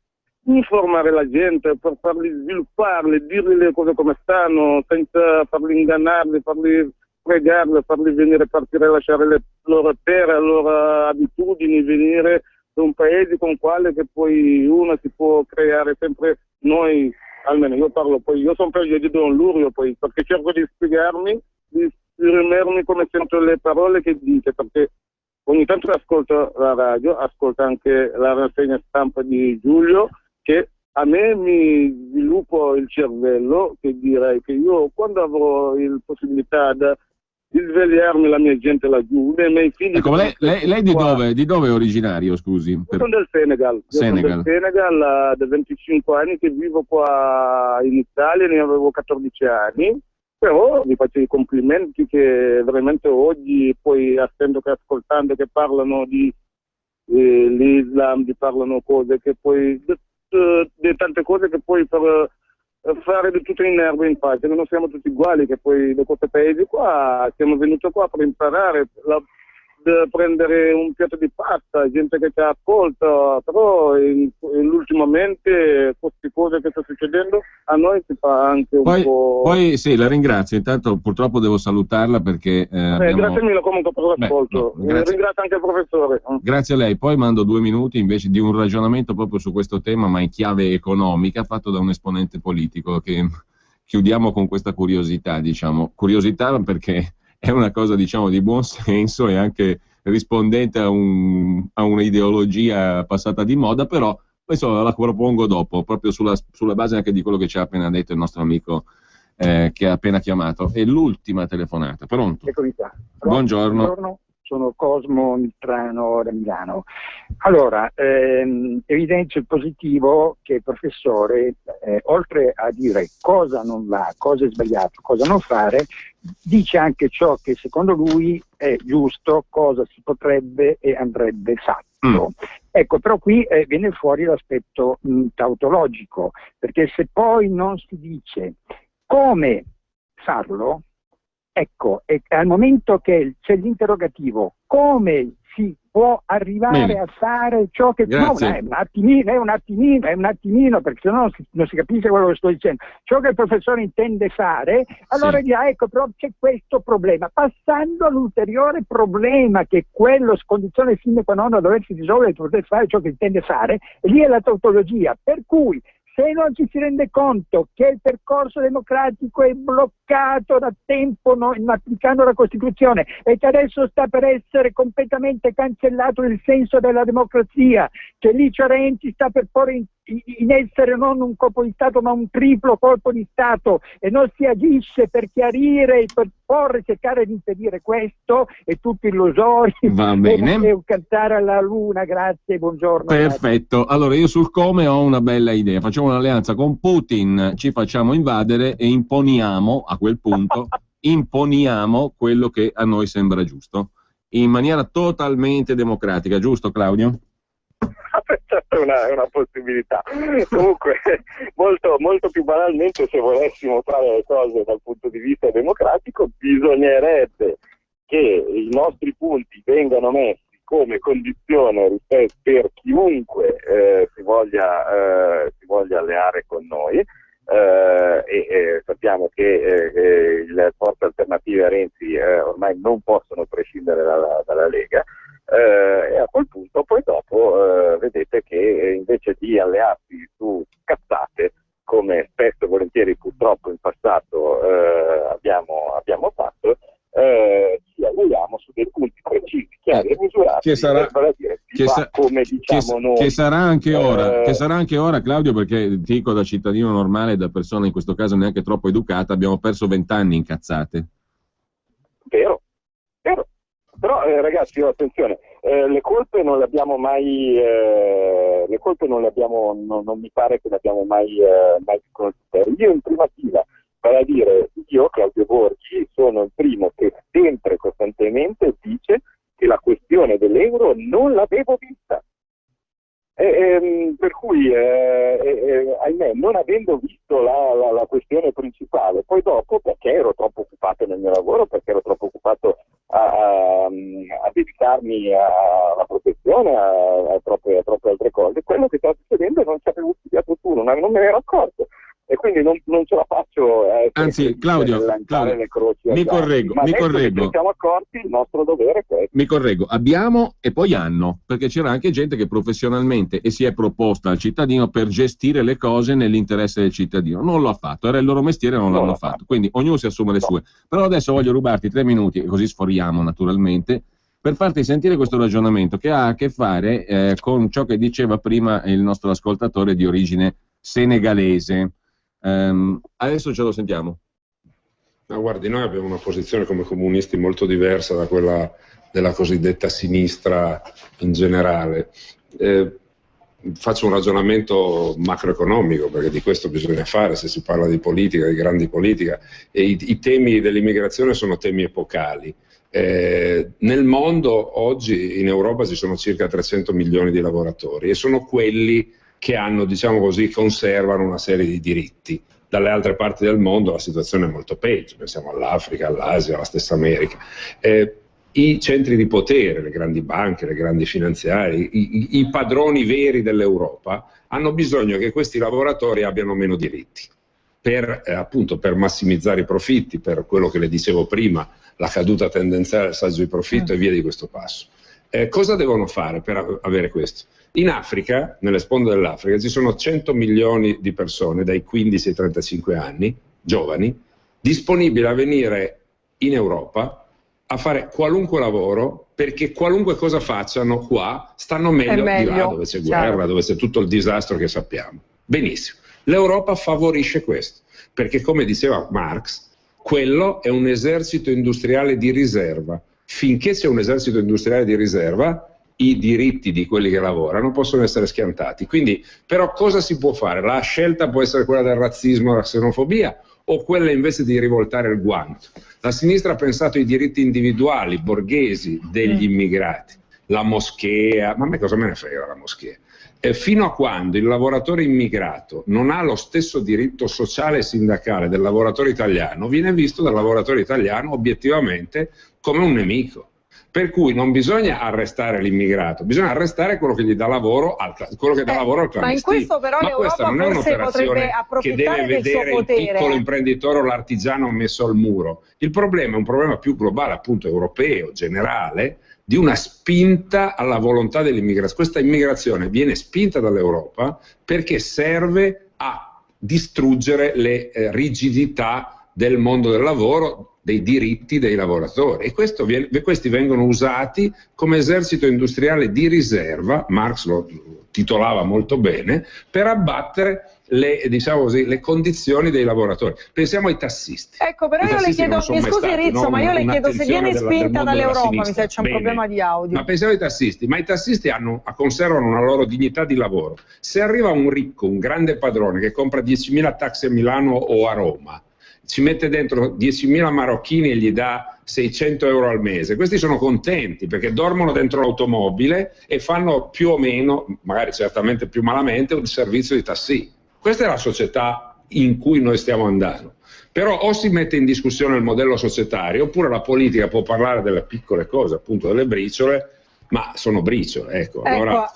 informare la gente, per farli svilupparli, dirgli le cose come stanno, senza farli ingannarli, farli fregarli, farli venire partire, lasciare le loro terre, le loro abitudini, venire da un paese con quale che poi uno si può creare sempre. Noi, almeno io parlo, poi io sono peggio di Don Lurio, poi perché cerco di spiegarmi, di esprimermi come sento le parole che dice, perché ogni tanto ascolto la radio, ascolto anche la rassegna stampa di Giulio, che a me mi sviluppo il cervello, che direi che io quando avrò la possibilità di svegliarmi la mia gente laggiù, i miei figli... Ecco, lei di dove è originario, scusi? Io sono del Senegal. Sono del Senegal da 25 anni che vivo qua in Italia, ne avevo 14 anni. Però vi faccio i complimenti che veramente oggi, poi ascoltando che parlano di l'Islam, parlano cose che poi di tante cose che poi per fare di tutto in erba in pace, non siamo tutti uguali, che poi da questi paesi qua siamo venuti qua per imparare, prendere un piatto di pasta, gente che ci ascolta, però ultimamente queste cose che sta succedendo a noi si fa anche un po'... Poi sì, la ringrazio, intanto purtroppo devo salutarla perché... Grazie mille comunque per l'ascolto, ringrazio anche il professore. Grazie a lei, poi mando 2 minuti invece di un ragionamento proprio su questo tema, ma in chiave economica, fatto da un esponente politico, che chiudiamo con questa curiosità, diciamo, curiosità perché... è una cosa, diciamo, di buon senso e anche rispondente a un'ideologia passata di moda, però questo la propongo dopo, proprio sulla base anche di quello che ci ha appena detto il nostro amico che ha appena chiamato. E l'ultima telefonata, pronto? Eccomi qua. Buongiorno. Buongiorno, sono Cosmo Mitrano da Milano. Allora, evidenzio il positivo che il professore, oltre a dire cosa non va, cosa è sbagliato, cosa non fare, dice anche ciò che secondo lui è giusto, cosa si potrebbe e andrebbe fatto. Ecco, però qui viene fuori l'aspetto tautologico, perché se poi non si dice come farlo, ecco, e al momento che c'è l'interrogativo come si può arrivare a fare ciò che... Grazie. No, è un attimino, perché sennò non si capisce quello che sto dicendo. Ciò che il professore intende fare, allora dirà, ecco, però c'è questo problema, passando all'ulteriore problema, che è quello, condizione sine qua non a doversi risolvere per poter fare ciò che intende fare, e lì è la tautologia, per cui se non ci si rende conto che il percorso democratico è bloccato da tempo applicando la Costituzione e che adesso sta per essere completamente cancellato il senso della democrazia, che Licia Renzi sta per porre in essere non un colpo di Stato ma un triplo colpo di Stato, e non si agisce per chiarire, per porre, cercare di impedire questo, è tutto illusorio. Va bene. E cantare alla luna. Grazie, buongiorno. Perfetto, grazie. Allora io sul come ho una bella idea, facciamo un'alleanza con Putin, ci facciamo invadere e imponiamo, a quel punto, imponiamo quello che a noi sembra giusto, in maniera totalmente democratica, giusto Claudio? È una possibilità. Comunque, molto più banalmente, se volessimo fare le cose dal punto di vista democratico, bisognerebbe che i nostri punti vengano messi come condizione per chiunque si voglia alleare con noi, e sappiamo che le forze alternative a Renzi ormai non possono prescindere dalla Lega. E a quel punto poi dopo vedete che invece di allearsi su cazzate, come spesso e volentieri purtroppo in passato abbiamo fatto, ci alleiamo su dei punti precisi, chiari e misurati, che sarà anche ora, Claudio, perché dico da cittadino normale, da persona in questo caso neanche troppo educata, abbiamo perso 20 anni in cazzate. Vero. Però ragazzi, attenzione, le colpe non le abbiamo mai, non mi pare che le abbiamo mai conosciute. Io in prima fila, vale a dire, io, Claudio Borghi, sono il primo che sempre costantemente dice che la questione dell'euro non l'avevo vista. Per cui, ahimè, non avendo visto la questione principale, poi dopo, perché ero troppo occupato nel mio lavoro, perché ero troppo occupato a dedicarmi alla professione, a troppe altre cose, quello che stava succedendo non ci avevo studiato tu, non me ne ero accorto. E quindi non ce la faccio. Anzi, Claudio, mi correggo. Ci siamo accorti, il nostro dovere è questo. Mi correggo, abbiamo e poi hanno, perché c'era anche gente che professionalmente si è proposta al cittadino per gestire le cose nell'interesse del cittadino. Non lo ha fatto, era il loro mestiere e non l'hanno fatto. Quindi ognuno si assume le sue. Però adesso voglio rubarti 3 minuti, così sforiamo naturalmente, per farti sentire questo ragionamento che ha a che fare con ciò che diceva prima il nostro ascoltatore di origine senegalese. Adesso ce lo sentiamo. No, guardi, noi abbiamo una posizione come comunisti molto diversa da quella della cosiddetta sinistra in generale. Faccio un ragionamento macroeconomico, perché di questo bisogna fare se si parla di politica, di grandi politica, e i temi dell'immigrazione sono temi epocali. Nel mondo oggi in Europa ci sono circa 300 milioni di lavoratori e sono quelli che hanno, diciamo così, conservano una serie di diritti. Dalle altre parti del mondo la situazione è molto peggio, pensiamo all'Africa, all'Asia, alla stessa America. I centri di potere, le grandi banche, le grandi finanziarie, i padroni veri dell'Europa hanno bisogno che questi lavoratori abbiano meno diritti appunto per massimizzare i profitti, per quello che le dicevo prima, la caduta tendenziale del saggio di profitto e via di questo passo. Cosa devono fare per avere questo? In Africa, nelle sponde dell'Africa, ci sono 100 milioni di persone dai 15 ai 35 anni, giovani, disponibili a venire in Europa a fare qualunque lavoro, perché qualunque cosa facciano qua stanno meglio di là dove c'è guerra, dove c'è tutto il disastro che sappiamo. Benissimo. L'Europa favorisce questo, perché come diceva Marx, quello è un esercito industriale di riserva. Finché c'è un esercito industriale di riserva, i diritti di quelli che lavorano possono essere schiantati. Quindi, però, cosa si può fare? La scelta può essere quella del razzismo e della xenofobia, o quella invece di rivoltare il guanto? La sinistra ha pensato ai diritti individuali, borghesi, degli immigrati. La moschea, ma a me cosa me ne frega la moschea? Fino a quando il lavoratore immigrato non ha lo stesso diritto sociale e sindacale del lavoratore italiano, viene visto dal lavoratore italiano obiettivamente come un nemico. Per cui non bisogna arrestare l'immigrato, bisogna arrestare quello che gli dà lavoro quello che dà lavoro al clandestino. Ma in questo però questa non è un'operazione che deve vedere il piccolo imprenditore o l'artigiano messo al muro. Il problema è un problema più globale, appunto europeo, generale, di una spinta alla volontà dell'immigrazione. Questa immigrazione viene spinta dall'Europa perché serve a distruggere le rigidità del mondo del lavoro, dei diritti dei lavoratori, e questi vengono usati come esercito industriale di riserva, Marx lo titolava molto bene, per abbattere diciamo così, le condizioni dei lavoratori. Pensiamo ai tassisti. Ecco, però io le chiedo, mi scusi Rizzo, ma io le chiedo se viene spinta dall'Europa, mi sa che c'è un problema di audio. Ma pensiamo ai tassisti, ma i tassisti conservano una loro dignità di lavoro. Se arriva un ricco, un grande padrone che compra 10.000 taxi a Milano o a Roma, ci mette dentro 10.000 marocchini e gli dà 600 euro al mese, questi sono contenti perché dormono dentro l'automobile e fanno più o meno, magari certamente più malamente, un servizio di taxi. Questa è la società in cui noi stiamo andando. Però o si mette in discussione il modello societario, oppure la politica può parlare delle piccole cose, appunto delle briciole, ma sono briciole, ecco. Allora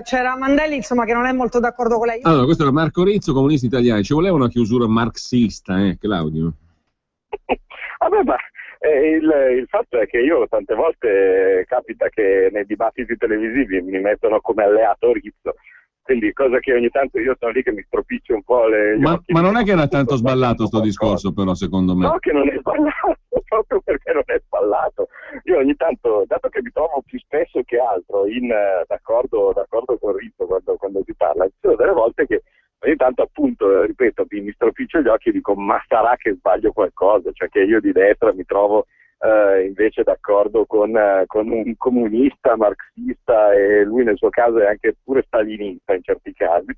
c'era Mandelli, insomma, che non è molto d'accordo con lei. Allora, questo era Marco Rizzo, Comunisti Italiani. Ci voleva una chiusura marxista, Claudio? Vabbè, ma il fatto è che io tante volte capita che nei dibattiti televisivi mi mettono come alleato Rizzo, quindi cosa che ogni tanto io sono lì che mi stropiccio un po' gli occhi. Ma non è che era tanto sballato sto discorso, però, secondo me. No, che non è sballato, proprio perché non è sballato. Io ogni tanto, dato che mi trovo più spesso che altro d'accordo con Rizzo quando si parla, ci sono delle volte che ogni tanto, appunto, ripeto, mi stropiccio gli occhi e dico ma sarà che sbaglio qualcosa, cioè che io di destra mi trovo invece d'accordo con un comunista, marxista, e lui nel suo caso è anche pure stalinista in certi casi.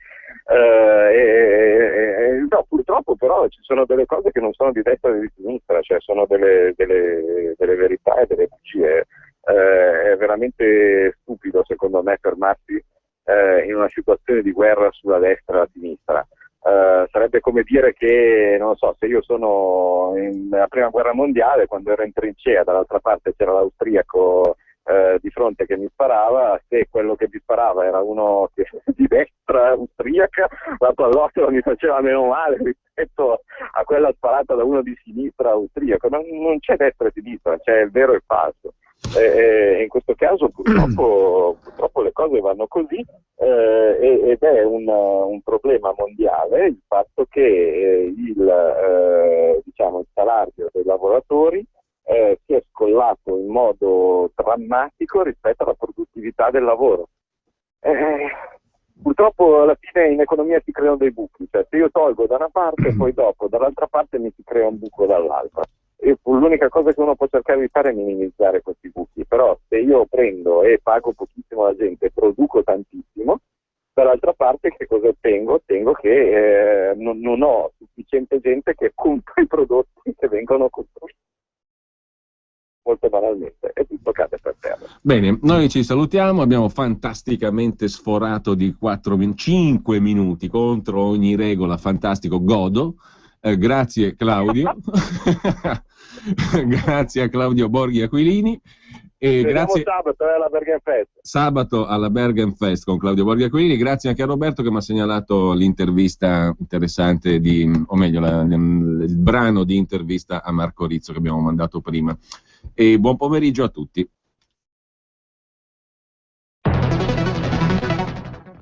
No, purtroppo però ci sono delle cose che non sono di destra e di sinistra, cioè sono delle verità e delle bugie. È veramente stupido secondo me fermarsi in una situazione di guerra sulla destra e la sinistra. Sarebbe come dire che, non lo so, se io sono nella prima guerra mondiale, quando ero in trincea, dall'altra parte c'era l'austriaco di fronte che mi sparava, se quello che mi sparava era uno di destra austriaca, la pallottola mi faceva meno male rispetto a quella sparata da uno di sinistra austriaco. Non c'è destra e sinistra, c'è il vero e il falso. In questo caso purtroppo le cose vanno così, ed è un problema mondiale il fatto che il salario dei lavoratori si è scollato in modo drammatico rispetto alla produttività del lavoro. Purtroppo alla fine in economia si creano dei buchi, cioè se io tolgo da una parte poi dopo dall'altra parte mi si crea un buco dall'altra. E l'unica cosa che uno può cercare di fare è minimizzare questi buchi, però se io prendo e pago pochissimo la gente e produco tantissimo, dall'altra parte che cosa ottengo? Ottengo che non ho sufficiente gente che compra i prodotti che vengono costruiti. molto banalmente, e tutto cade per terra. Bene, noi ci salutiamo, abbiamo fantasticamente sforato di 5 minuti contro ogni regola, fantastico, godo. Grazie Claudio, grazie a Claudio Borghi Aquilini. E grazie sabato alla Bergenfest. Sabato alla Bergenfest con Claudio Borghi Aquilini. Grazie anche a Roberto che mi ha segnalato l'intervista interessante il brano di intervista a Marco Rizzo che abbiamo mandato prima. E buon pomeriggio a tutti.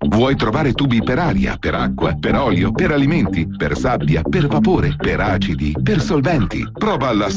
Vuoi trovare tubi per aria, per acqua, per olio, per alimenti, per sabbia, per vapore, per acidi, per solventi? Prova la